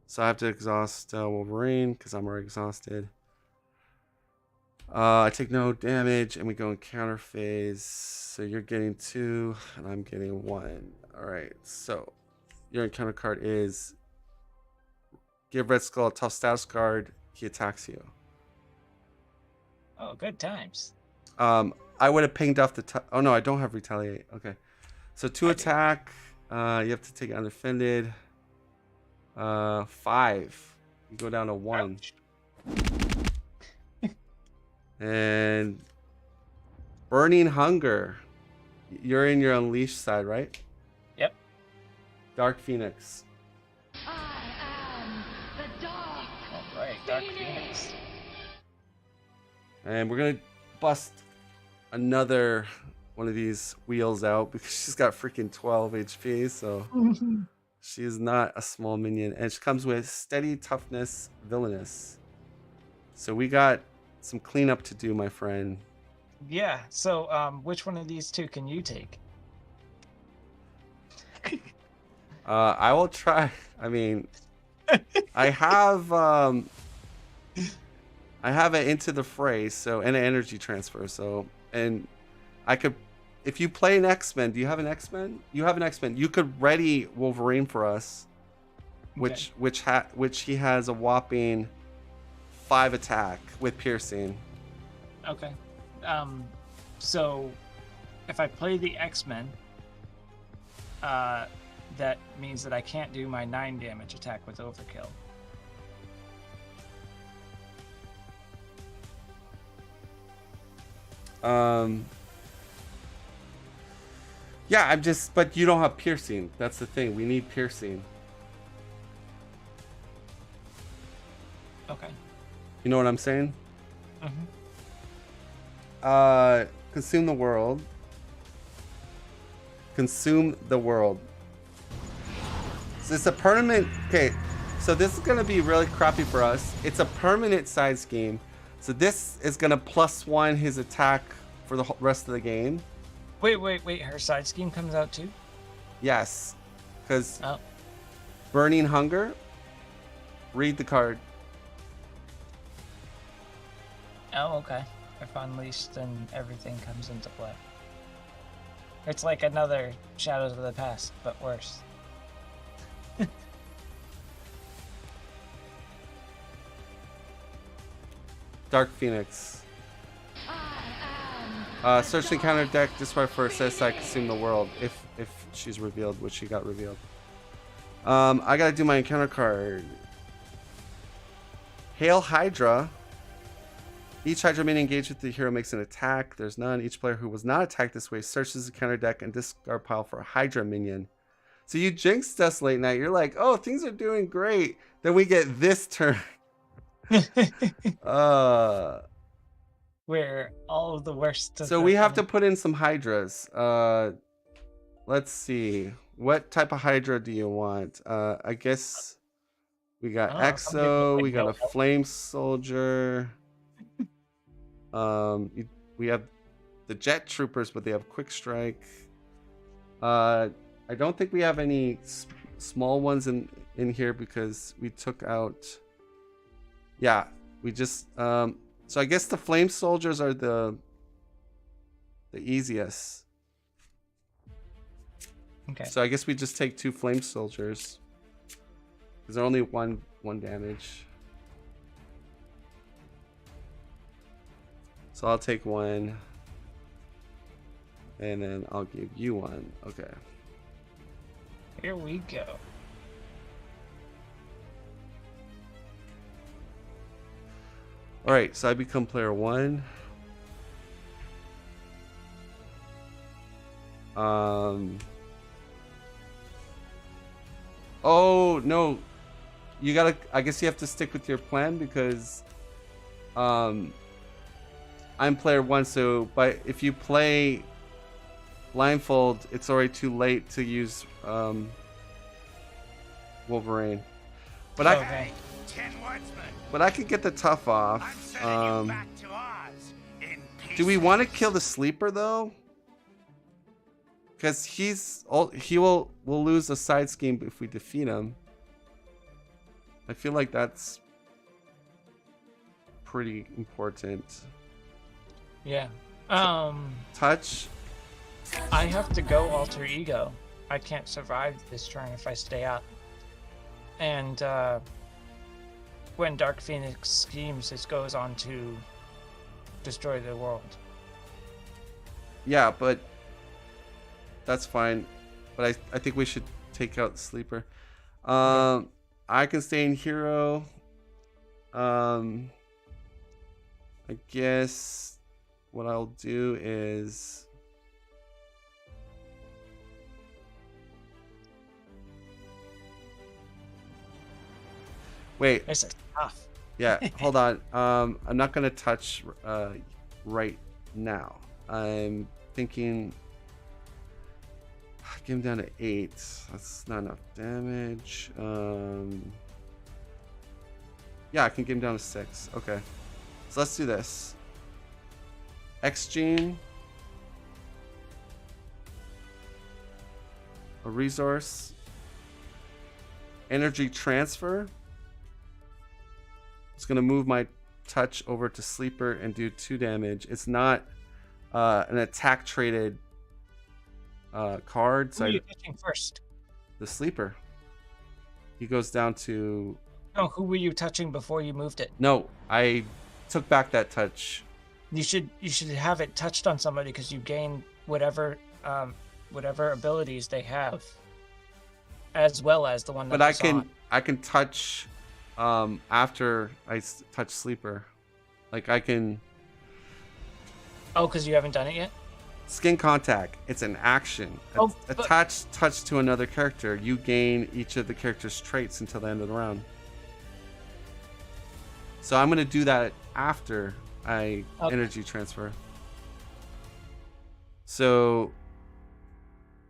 So I have to exhaust Wolverine because I'm already exhausted. I take no damage, and we go in counter phase. So you're getting 2, and I'm getting 1. All right. So your encounter card is give Red Skull a tough status card. He attacks you. Oh, good times. I would have pinged off the. Oh no, I don't have retaliate. Okay. So 2 attack. You have to take undefended. 5. You go down to 1. Ouch. And burning hunger. You're in your unleashed side, right? Yep. Dark Phoenix. I am the Dark Dark Phoenix. And we're gonna bust another one of these wheels out because she's got freaking 12 HP, so she is not a small minion. And she comes with steady, toughness, villainous. So we got some cleanup to do, my friend. Yeah. So, which one of these two can you take? I will try. I mean, I have an into the fray, so, and an energy transfer. So, and I could, if you play an X-Men, do you have an X-Men? You have an X-Men. You could ready Wolverine for us, which he has a whopping 5 attack with piercing. Okay. So if I play the X-Men, that means that I can't do my 9 damage attack with overkill. Yeah, but you don't have piercing. That's the thing. We need piercing. Okay. You know what I'm saying? Mm-hmm. Consume the world. Consume the world. So it's a permanent. Okay, so this is gonna be really crappy for us. It's a permanent side scheme. So this is gonna +1 his attack for the rest of the game. Wait. Her side scheme comes out too? Yes, because Oh. burning hunger. Read the card. Oh, okay. If unleashed, then everything comes into play. It's like another Shadows of the Past, but worse. Dark Phoenix. Search the encounter deck. Discard for says I consume the world if she's revealed, which she got revealed. I gotta do my encounter card. Hail Hydra. Each Hydra minion engaged with the hero makes an attack. There's none. Each player who was not attacked this way searches the counter deck and discard pile for a Hydra minion. So you jinxed us late night. You're like, oh, things are doing great. Then we get this turn. Where all of the worst. So we have to put in some Hydras. Let's see. What type of Hydra do you want? I guess we got Exo. We got a Flame Soldier. We have the Jet Troopers, but they have Quick Strike. I don't think we have any small ones in here because we took out. Yeah, we just. So I guess the Flame Soldiers are the easiest. Okay. So I guess we just take 2 Flame Soldiers because they're only one damage. So I'll take 1, and then I'll give you 1. Okay. Here we go. All right, so I become player 1. Oh no, you gotta. I guess you have to stick with your plan because, I'm player 1. So, but if you play blindfold, it's already too late to use Wolverine. But Okay. I could get the tough off. I'm sending you back to Oz in Do we pieces. want to kill the sleeper though? Because we'll lose a side scheme if we defeat him. I feel like that's pretty important. Yeah. Touch. I have to go alter ego. I can't survive this turn if I stay up. And when Dark Phoenix schemes, it goes on to destroy the world. Yeah, but that's fine. But I think we should take out the sleeper. I can stay in hero. I guess what I'll do is wait. This is tough. Yeah, hold on. I'm not gonna touch right now. I'm thinking. Get him down to 8. That's not enough damage. Yeah, I can get him down to 6. Okay, so let's do this. X gene, a resource, energy transfer. It's gonna move my touch over to sleeper and do 2 damage. It's not an attack traded card. Who So are you touching first? the sleeper. He goes down to. No, who were you touching before you moved it? No, I took back that touch. You should have it touched on somebody because you gain whatever abilities they have, as well as the one that. But was on. I can touch after I touch sleeper. Like I can. Oh, because you haven't done it yet. Skin contact. It's an action. Oh, Attach touch to another character. You gain each of the character's traits until the end of the round. So I'm gonna do that after I energy transfer. So,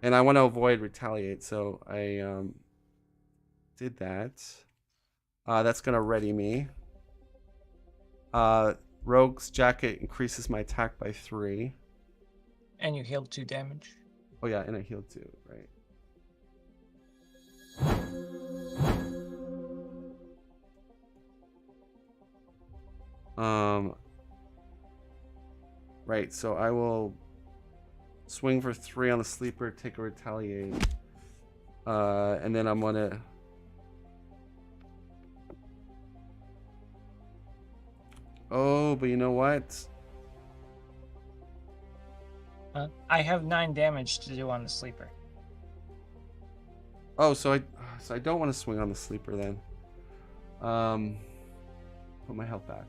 and I want to avoid retaliate. So I did that. That's gonna ready me. Rogue's jacket increases my attack by 3. And you healed 2 damage. Oh yeah, and I healed 2, right? Right, so I will swing for 3 on the sleeper, take a retaliate. And then I'm gonna Oh, but you know what? I have 9 damage to do on the sleeper. Oh, so I don't want to swing on the sleeper then. Put my health back.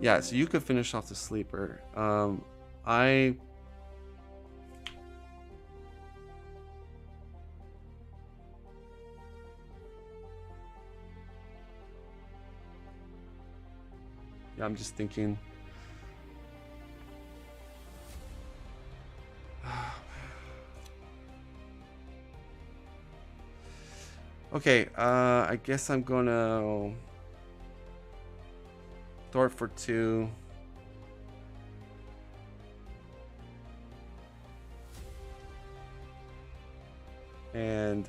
Yeah, so you could finish off the sleeper. Yeah, I'm just thinking. Okay, I guess I'm gonna thwart for 2. And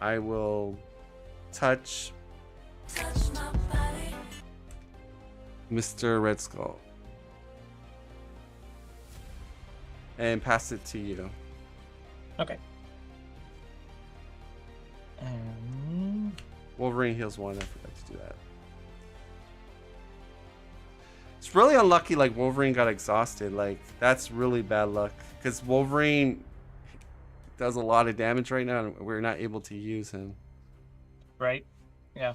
I will touch Mr. Red Skull and pass it to you. Okay. Wolverine heals 1. I forgot to do that. It's really unlucky. Like Wolverine got exhausted. Like that's really bad luck because Wolverine does a lot of damage right now, and we're not able to use him. Right. Yeah.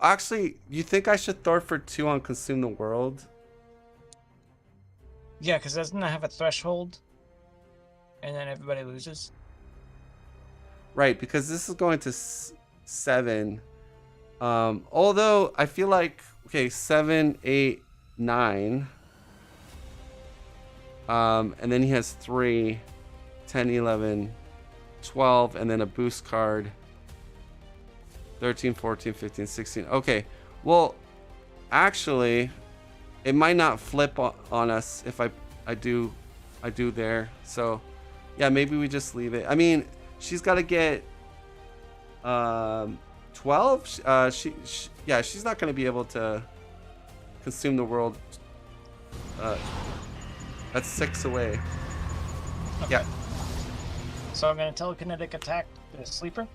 Actually, you think I should thwart for 2 on Consume the World? Yeah, because doesn't it have a threshold? And then everybody loses? Right, because this is going to 7. Although I feel like, okay, 7, 8, 9. And then he has 3, 10, 11, 12, and then a boost card. 13, 14, 15, 16. Okay, well, actually, it might not flip on us if I do there. So, yeah, maybe we just leave it. I mean, she's got to get 12. Yeah, she's not going to be able to consume the world. That's 6 away. Okay. Yeah. So I'm going to telekinetic attack the sleeper.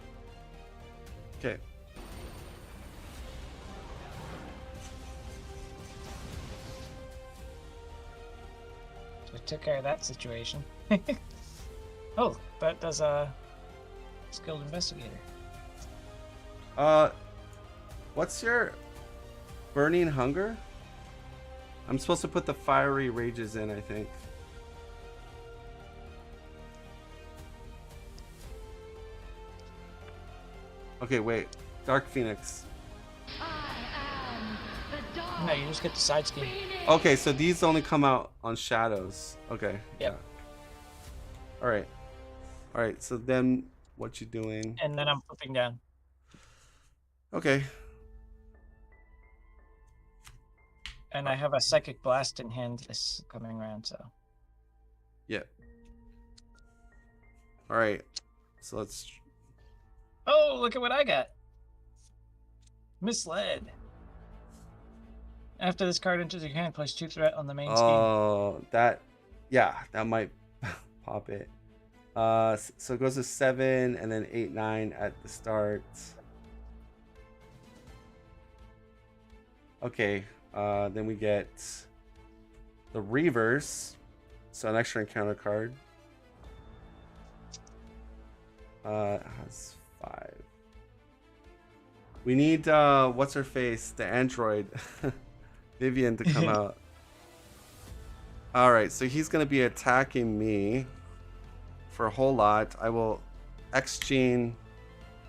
Okay. So I took care of that situation. Oh, that does a skilled investigator. What's your burning hunger? I'm supposed to put the fiery rages in, I think. Okay, wait. Dark Phoenix. No, you just get the side scheme. Okay, so these only come out on shadows. Okay. Yep. Yeah. All right. All right. So then, what you doing? And then I'm flipping down. Okay. And I have a Psychic Blast in hand this coming round, so. Yeah. All right. So let's. Oh, look at what I got. Misled. After this card enters your hand, place 2 threat on the main scheme. Oh, that. Yeah, that might pop it. So it goes to 7 and then 8, 9 at the start. Okay. Then we get the Reavers. So an extra encounter card. It has 5. We need what's her face, the android, Vivian, to come out. All right, so he's gonna be attacking me for a whole lot. I will X-Gene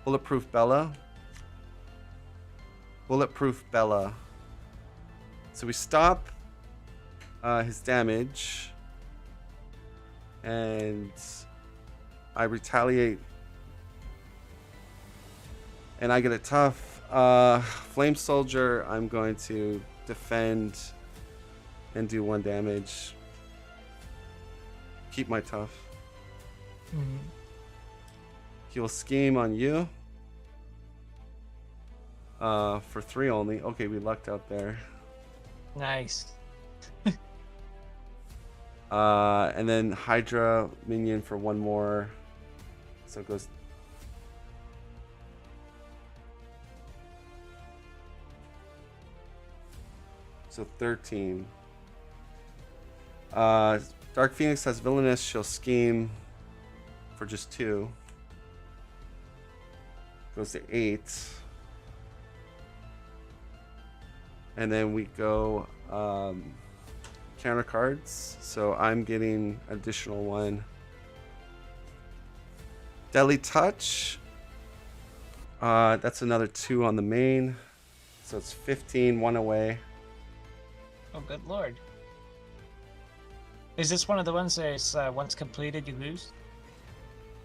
Bulletproof Bella. Bulletproof Bella. So we stop his damage, and I retaliate. And I get a tough Flame Soldier. I'm going to defend and do 1 damage. Keep my tough. Mm-hmm. He will scheme on you. For 3 only. Okay, we lucked out there. Nice. And then Hydra minion for 1 more. So it goes. So 13. Dark Phoenix has Villainous. She'll scheme for just 2. Goes to 8. And then we go counter cards. So I'm getting additional 1. Deadly Touch. That's another 2 on the main. So it's 15, 1 away. Oh, good lord. Is this one of the ones that is once completed, you lose?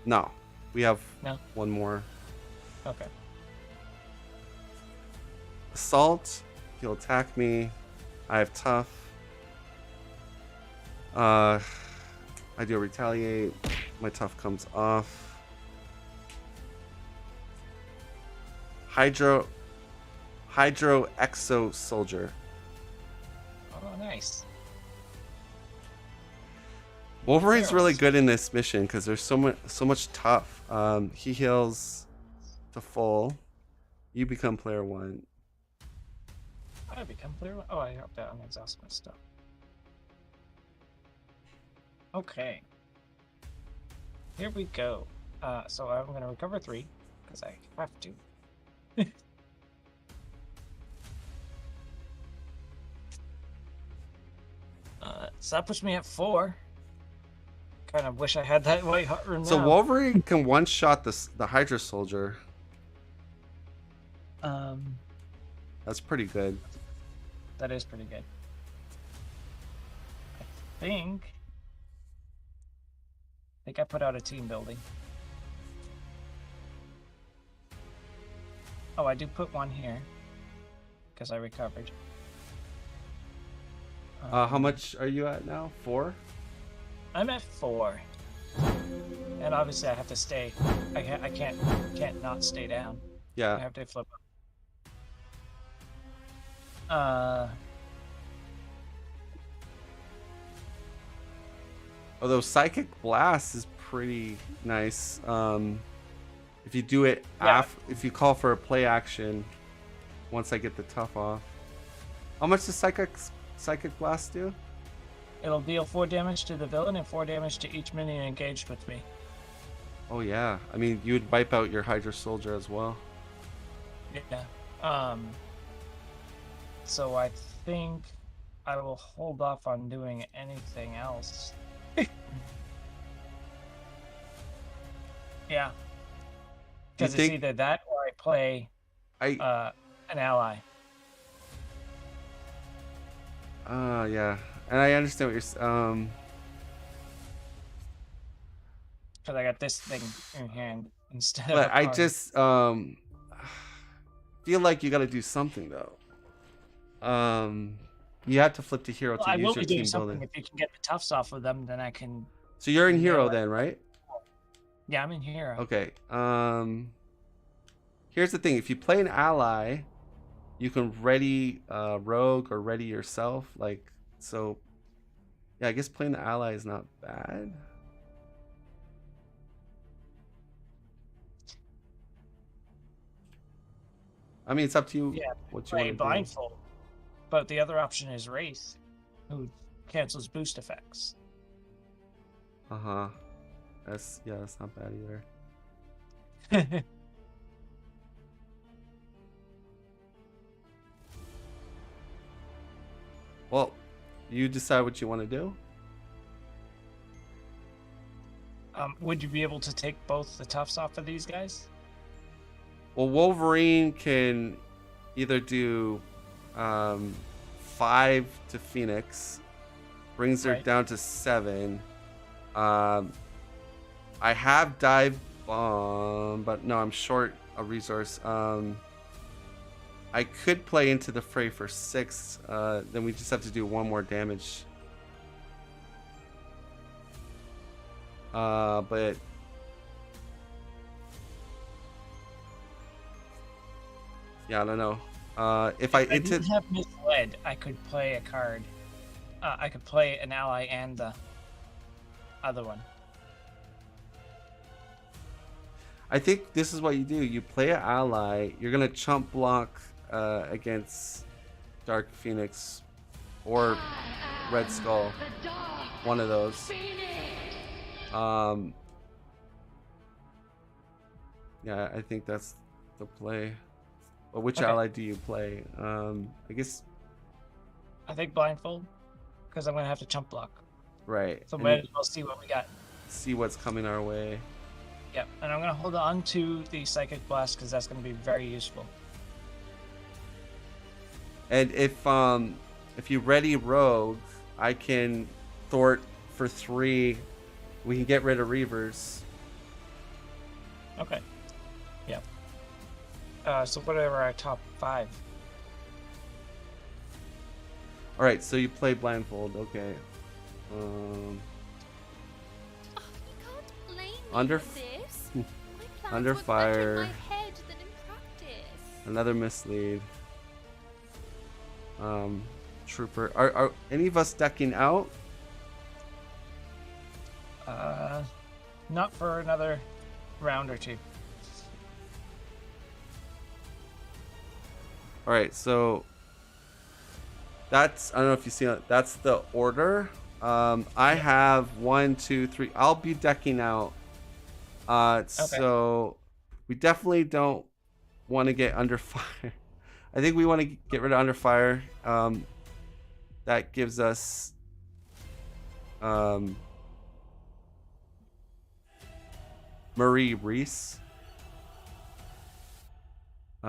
No. We have No? 1 more. Okay. Assault. He'll attack me. I have tough. I do a retaliate. My tough comes off. Hydro Exo Soldier. Oh, nice. Wolverine's really good in this mission because there's so much tough. He heals to full. You become player 1. I become player 1. Oh, I hopped out on exhaust my stuff. Okay. Here we go. So I'm going to recover 3 because I have to. So that puts me at 4. Kind of wish I had that white hot room So now. Wolverine can one-shot the Hydra Soldier. That's pretty good. That is pretty good. I think I put out a team building. Oh, I do put 1 here because I recovered. How much are you at now? 4? I'm at 4, and obviously I have to stay. I can't not stay down. I Yeah. have to flip up. Although Psychic Blast is pretty nice. If you do it if you call for a play action, once I get the tough off. How much does Psychic Blast do? It'll deal 4 damage to the villain and 4 damage to each minion engaged with me. Oh yeah. I mean, you would wipe out your Hydra Soldier as well. Yeah. So I think I will hold off on doing anything else. Yeah. Because it's think either that or I play I an ally. yeah, and I understand what Because I got this thing in hand instead of but a I card. just feel like you got to do something though. You have to flip to hero Well, to I will use your be doing team something building. if you can get the toughs off of them. Then I can. So you're in hero nail it. then, right? Yeah, I'm in hero. Okay. Here's the thing: if you play an ally, you can ready rogue or ready yourself. Like so. Yeah, I guess playing the ally is not bad. I mean, it's up to you Yeah, what you play want to do. blindfold. But the other option is Wraith, who cancels boost effects. Uh-huh. That's not bad either. Well, you decide what you want to do. Would you be able to take both the toughs off of these guys? Well, Wolverine can either do 5 to Phoenix, brings her Right. down to 7. I have dive bomb, but no, I'm short a resource. I could play into the fray for 6. Then we just have to do 1 more damage. But yeah, I don't know. If I I didn't have misled, I could play a card. I could play an ally and the other one. I think this is what you do. You play an ally. You're gonna chump block against Dark Phoenix or Red Skull. One of those. Yeah, I think that's the play. But which Okay. ally do you play? I guess I think blindfold, because I'm gonna have to chump block. right. So And might as well see what we got. see what's coming our way. Yep, and I'm gonna hold on to the psychic blast because that's gonna be very useful. And if you ready rogue, I can thwart for 3. We can get rid of Reavers. Okay. Yep. So whatever our top 5. All right, so you play blindfold. Okay. You can't blame me Under for this. My under plans work better in fire. my head than in practice. Another mislead. Trooper. Are any of us decking out? Not for another round or 2. All right, so that's, I don't know if you see it, that's the order. I have 1, 2, 3. I'll be decking out. So we definitely don't want to get under fire. I think we want to get rid of under fire. That gives us Murray Reese.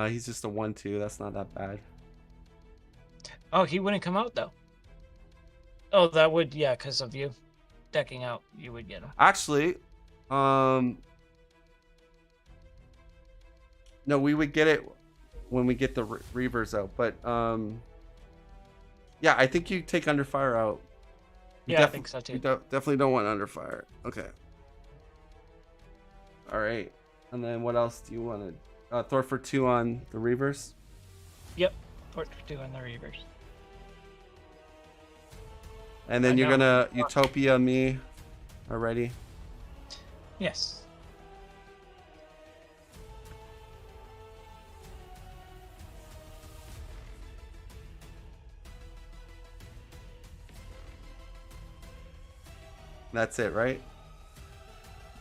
He's just a 1/2. That's not that bad. Oh, he wouldn't come out though. Oh, that would, yeah, because of you decking out, you would get him. Actually, no, we would get it when we get the Reavers out. But yeah, I think you take under fire out. Yeah, I think so too. You definitely don't want under fire. Okay. All right. And then what else do you want to? Thor for 2 on the Reavers. Yep, port 2 on the Reavers. And then I you're know. gonna Utopia me already. Yes. That's it, right?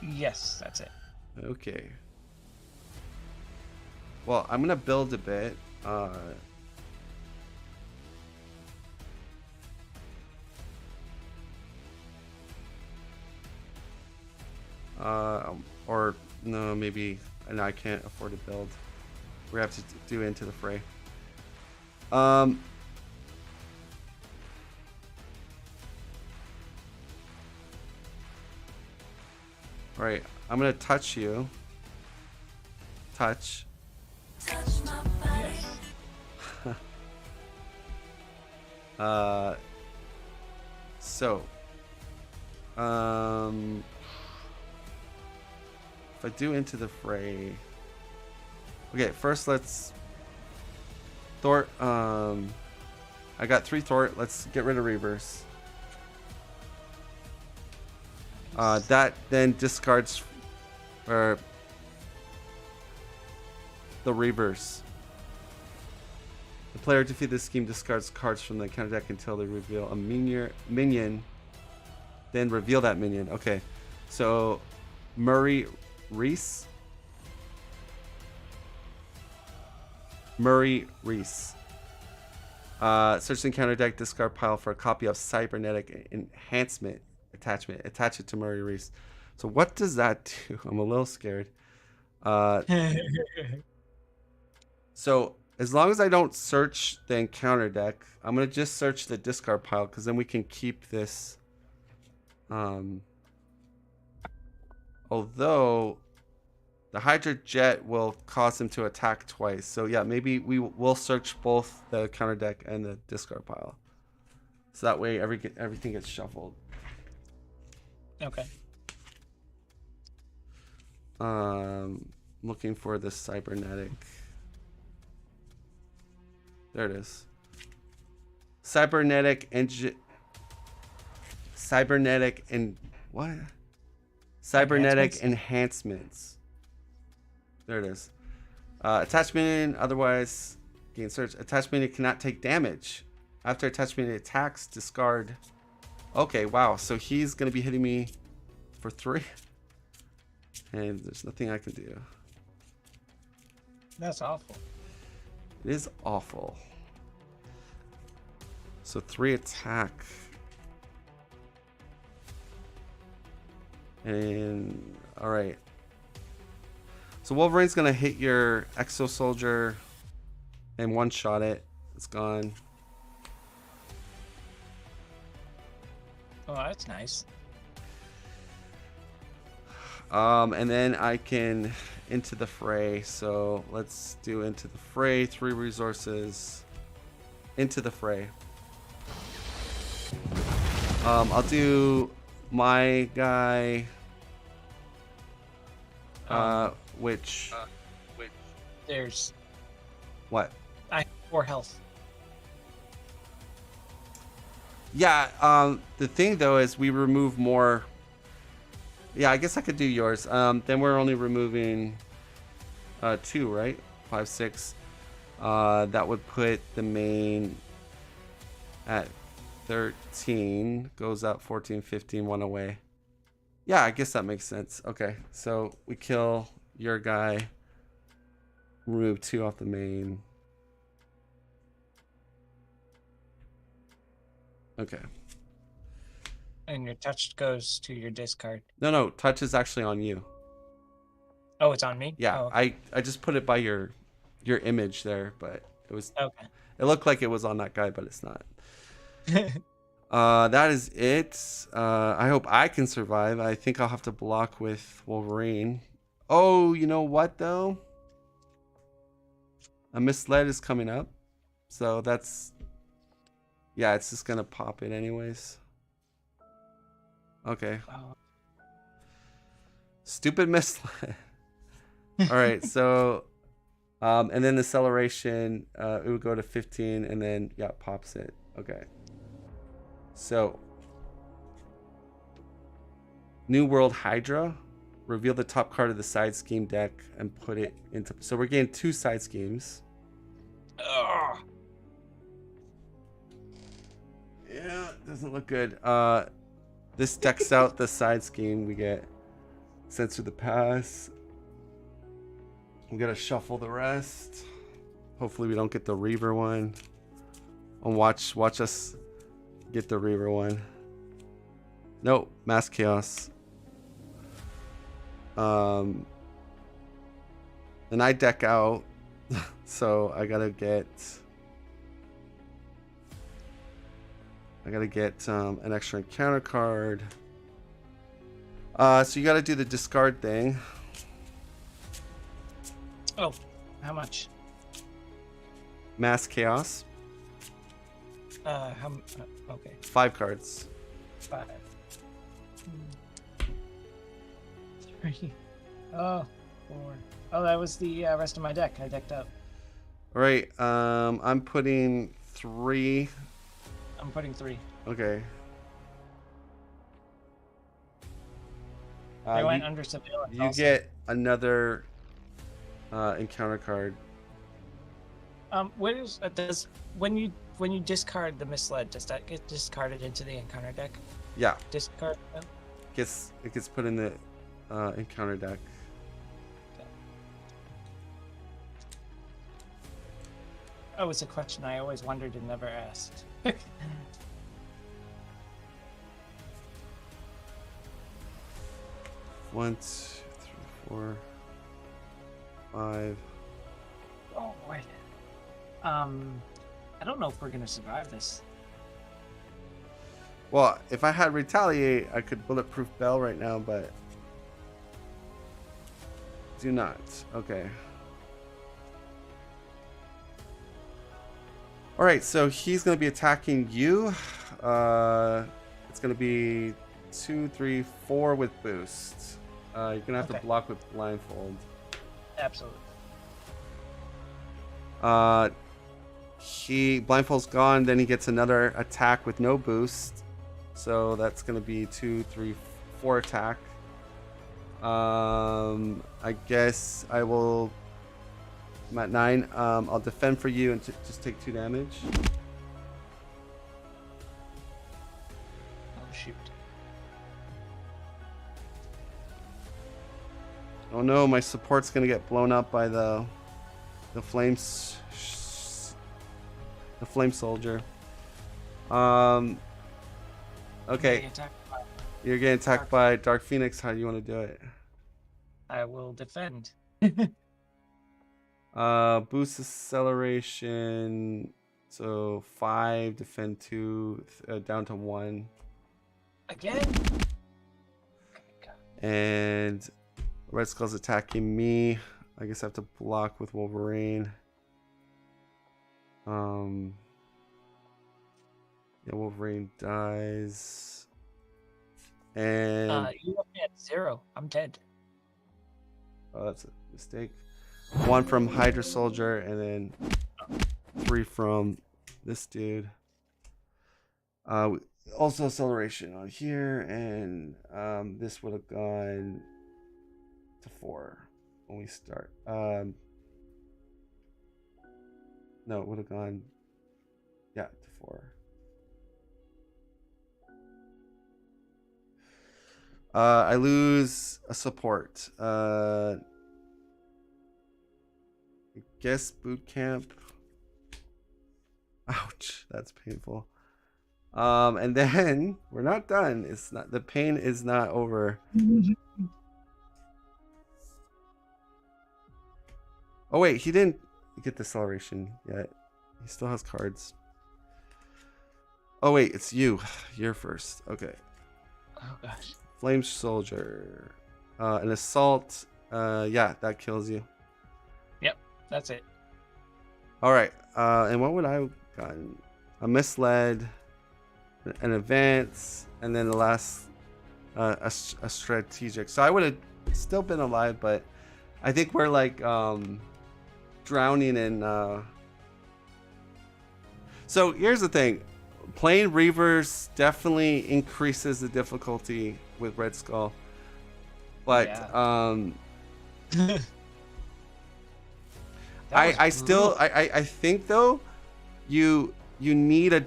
Yes, that's it. Okay. Well, I'm gonna build a bit. Or no, maybe and I can't afford to build. We have to do Into the Fray. Alright, I'm gonna touch you. Touch. So if I do Into the Fray, okay, first let's Thor. I got 3 Thor. Let's get rid of Reavers. That then discards the Reavers. The player defeated this scheme discards cards from the counter deck until they reveal a minion. Then reveal that minion. Okay, so Murray Reese. Search the counter deck, discard pile for a copy of Cybernetic Enhancement attachment. Attach it to Murray Reese. So what does that do? I'm a little scared. So as long as I don't search the encounter deck, I'm gonna just search the discard pile because then we can keep this. Although the Hydra Jet will cause him to attack twice. So yeah, maybe we will search both the counter deck and the discard pile. So that way everything gets shuffled. Okay. Looking for the Cybernetic. There it is. Cybernetic and what? Cybernetic enhancements. There it is. Attachment otherwise gain search. Attachment cannot take damage. After attachment attacks, discard. Okay, wow. So he's gonna be hitting me for 3. And there's nothing I can do. That's awful. It is awful. So 3 attack. And alright. So Wolverine's gonna hit your Exo Soldier and one-shot it. It's gone. Oh, that's nice. And then I can Into the Fray. So let's do Into the Fray. 3 resources. Into the Fray. I'll do my guy. Which There's what? I have 4 health. Yeah, the thing though is we remove more. Yeah, I guess I could do yours. Then we're only removing 2, right? 5, 6. That would put the main at 13. Goes up 14, 15, 1 away. Yeah, I guess that makes sense. Okay, so we kill your guy. Remove 2 off the main. Okay. And your touch goes to your discard. No, touch is actually on you. Oh, it's on me? Yeah, Oh, okay. I just put it by your image there, but it was Okay. it looked like it was on that guy, but it's not. That is it. I hope I can survive. I think I'll have to block with Wolverine. Oh, you know what though? A Misled is coming up. So that's yeah, it's just gonna pop it anyways. Okay. Stupid Misled. Alright, so and then the acceleration, it would go to 15 and then yeah, it pops it. Okay. So New World Hydra. Reveal the top card of the side scheme deck and put it into. So we're getting 2 side schemes. Ugh. Yeah, doesn't look good. This decks out the side scheme. We get Censor the Pass. We gotta shuffle the rest. Hopefully we don't get the Reaver one. And watch us get the Reaver one. Nope, Mass Chaos. Then I deck out. So I gotta get an extra encounter card. So you gotta do the discard thing. Oh, how much? Mass Chaos. Okay, 5 cards. 5. 3. Oh, 4. Oh, that was the rest of my deck. I decked up. All right. I'm putting 3. I'm putting 3. Okay. I went under surveillance. You also. get another encounter card. What is does when you discard the misled, does that get discarded into the encounter deck? Yeah. Discard. It gets put in the encounter deck. Oh, it's a question I always wondered and never asked. 1, 2, 3, 4, 5. Oh boy. I don't know if we're gonna survive this. Well, if I had retaliate, I could bulletproof bell right now, but do not. Okay. All right, so he's going to be attacking you. It's going to be 2, 3, 4 with boost. You're going to have to block with blindfold. Absolutely. Blindfold's gone, then he gets another attack with no boost. So that's going to be 2, 3, 4 attack. I guess I will. I'm at 9. I'll defend for you and just take 2 damage. Oh shoot. Oh no, my support's gonna get blown up by the flame soldier. Okay. You're getting attacked by Dark Phoenix. How do you want to do it? I will defend. Boost acceleration. So 5, defend 2, down to 1. Again? And Red Skull's attacking me. I guess I have to block with Wolverine. Yeah, Wolverine dies. And you left me at 0. I'm dead. Oh, that's a mistake. 1 from Hydra Soldier, and then 3 from this dude. Also acceleration on here, and this would have gone to 4 when we start. No, it would have gone, yeah, to 4. I lose a support. I guess boot camp. Ouch, that's painful. And then we're not done. It's not, the pain is not over. Oh wait, he didn't get the acceleration yet. He still has cards. Oh wait, it's you. You're first. Okay. Oh gosh. Flame Soldier. An assault. Yeah, that kills you. Yep, that's it. Alright. And what would I have gotten? A misled, an advance, and then the last a strategic. So I would have still been alive, but I think we're like drowning in So here's the thing. Playing Reavers definitely increases the difficulty with Red Skull. But Yeah. I still I think though you need a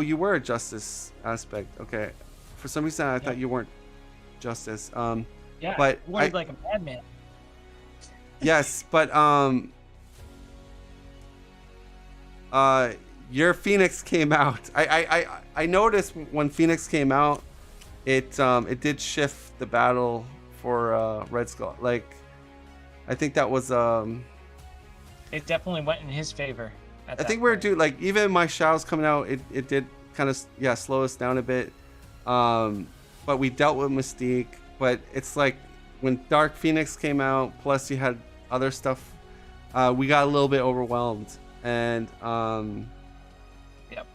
you were a justice aspect. Okay. For some reason I thought you weren't justice. Yeah. But Worded like a madman. Yes, but your Phoenix came out. I noticed when Phoenix came out, it did shift the battle for Red Skull. Like I think that was It definitely went in his favor. I think we were due, like, even my Shao's coming out, it did kind of, yeah, slow us down a bit. But we dealt with Mystique. But it's like when Dark Phoenix came out, plus you had other stuff, we got a little bit overwhelmed. And Yep.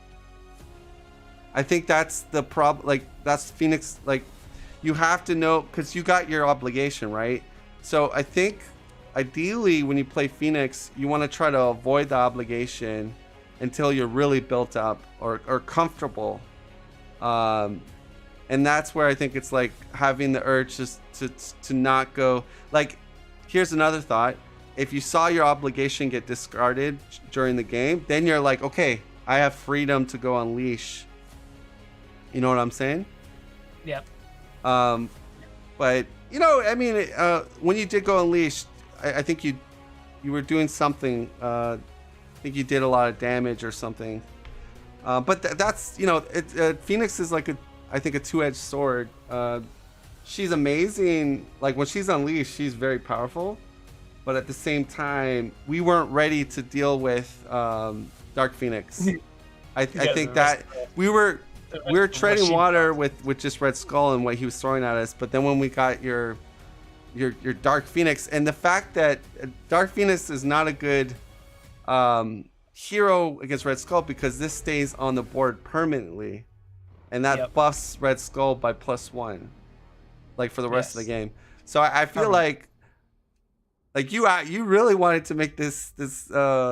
I think that's the problem. Like, that's Phoenix. Like, you have to know, because you got your obligation, right? So I think ideally when you play Phoenix, you want to try to avoid the obligation until you're really built up or comfortable. And that's where I think it's like having the urge just to not go. Like, here's another thought. If you saw your obligation get discarded during the game, then you're like, okay, I have freedom to go unleash. You know what I'm saying? Yep. But, you know, I mean, when you did go unleash, I think you were doing something. I think you did a lot of damage or something. But that's, you know, Phoenix is like I think a two-edged sword. She's amazing. Like, when she's unleashed, she's very powerful. But at the same time, we weren't ready to deal with Dark Phoenix. I think that we were treading water with just Red Skull and what he was throwing at us. But then when we got your Dark Phoenix, and the fact that Dark Phoenix is not a good hero against Red Skull, because this stays on the board permanently, and that buffs Red Skull by +1, like, for the rest of the game. So I feel like you really wanted to make this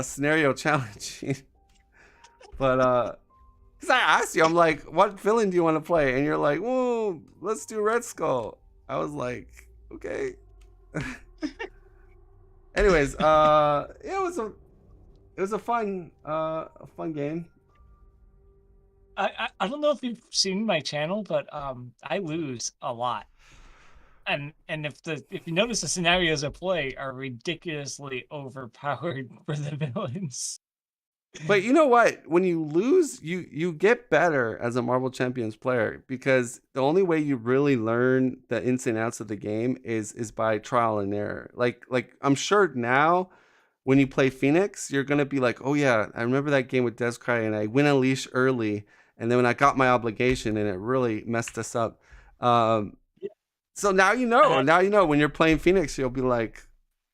scenario challenging. But because I asked you, I'm like, what villain do you want to play? And you're like, well, let's do Red Skull. I was like, okay. Anyways, it was a fun game. I don't know if you've seen my channel, but I lose a lot. And if you notice, the scenarios I play are ridiculously overpowered for the villains. But you know what? When you lose, you get better as a Marvel Champions player, because the only way you really learn the ins and outs of the game is by trial and error. Like I'm sure now when you play Phoenix, you're gonna be like, oh yeah, I remember that game with Descry and I went Unleash early, and then when I got my obligation and it really messed us up. So now you know. Now you know when you're playing Phoenix, you'll be like,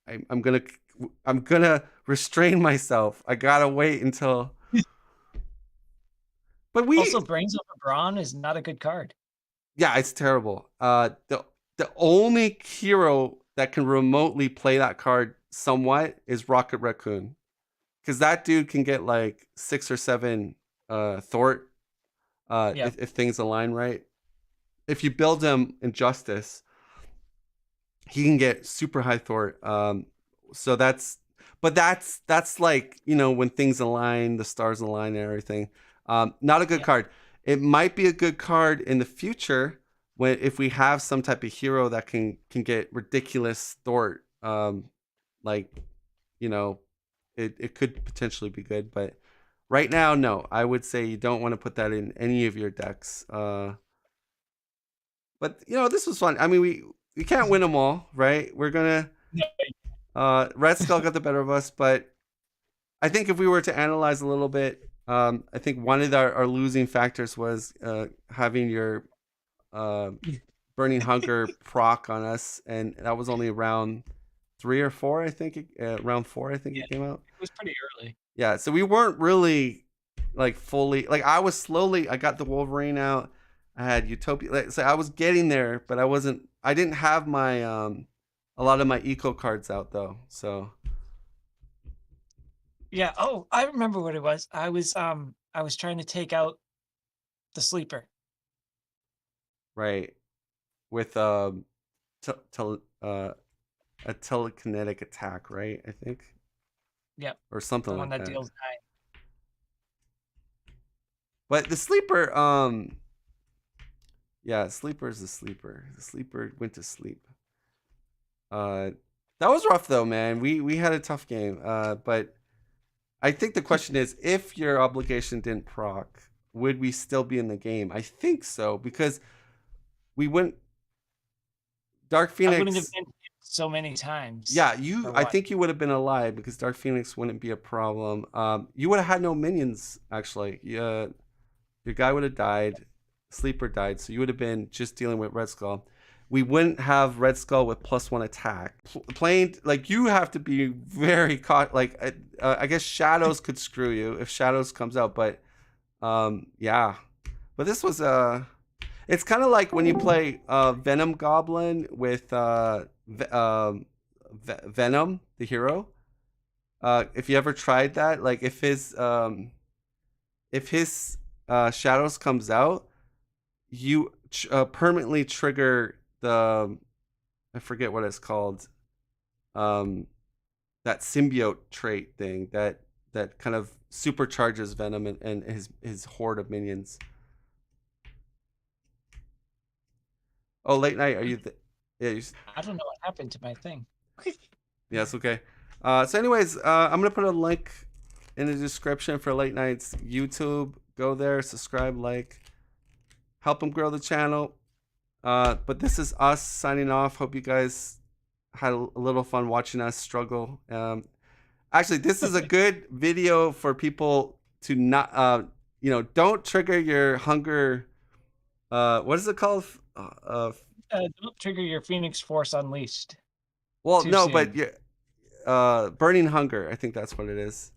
I'm gonna restrain myself. I gotta wait until. But also, Brains Over Brawn is not a good card. Yeah, it's terrible. The only hero that can remotely play that card somewhat is Rocket Raccoon, because that dude can get like 6 or 7 Thort if things align right. If you build him in Justice, he can get super high Thort. So that's like, you know, when things align, the stars align and everything. Not a good card. It might be a good card in the future if we have some type of hero that can get ridiculous Thort. Like, you know, it could potentially be good, but right now, no. I would say you don't want to put that in any of your decks. But, you know, this was fun. I mean, we can't win them all, right? We're gonna. Red Skull got the better of us, but I think if we were to analyze a little bit, I think one of our losing factors was having your Burning Hunger proc on us, and that was only round 3 or 4, I think. Round 4, I think it came out. It was pretty early. Yeah, so we weren't really like fully, like, I got the Wolverine out. I had Utopia, so I was getting there, but I didn't have my a lot of my eco cards out though. So yeah. Oh, I remember what it was. I was trying to take out the Sleeper. Right, with a telekinetic attack, right? I think. Yep. Or something the like one that deals 9. But the Sleeper, yeah, Sleeper's the Sleeper. The Sleeper went to sleep. That was rough though, man. We had a tough game. But I think the question is, if your obligation didn't proc, would we still be in the game? I think so, because we went Dark Phoenix. I wouldn't have been so many times. Yeah, for I what? think you would have been alive because Dark Phoenix wouldn't be a problem. You would have had no minions actually. Yeah, your guy would have died, Sleeper died, so you would have been just dealing with Red Skull. We wouldn't have Red Skull with +1 attack. Playing like you have to be very caught. Like I guess Shadows could screw you if Shadows comes out, but yeah. But this was it's kind of like when you play Venom Goblin with Venom the hero. If you ever tried that, like if his Shadows comes out, you permanently trigger the I forget what it's called, that symbiote trait thing that kind of supercharges Venom and his horde of minions. Oh, late night, are you? Yeah, I don't know what happened to my thing. yes, okay. So, anyways, I'm gonna put a link in the description for Late Night's YouTube. Go there, subscribe, like, help him grow the channel. But this is us signing off. Hope you guys had a little fun watching us struggle. Actually, this is a good video for people to not, don't trigger your hunger. What is it called? Don't trigger your Phoenix Force Unleashed. Well, Too no, soon. but burning hunger. I think that's what it is.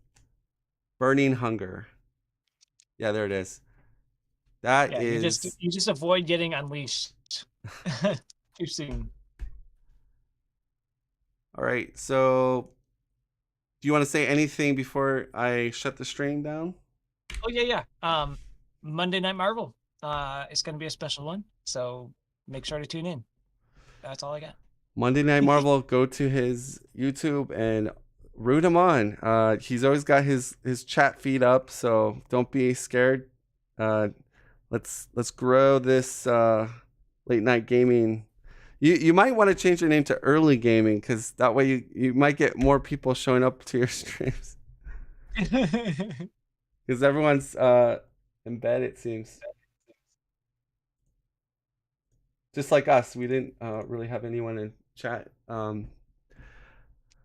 Burning hunger. Yeah, there it is. That Yeah, is. you just avoid getting unleashed too soon. All right. So, do you want to say anything before I shut the stream down? Oh yeah. Monday Night Marvel. It's gonna be a special one, so make sure to tune in. That's all I got. Monday Night Marvel. Go to his YouTube and root him on. He's always got his chat feed up, so don't be scared. Let's grow this late night gaming. You might want to change your name to early gaming because that way you might get more people showing up to your streams because everyone's in bed, it seems. Just like us, we didn't really have anyone in chat.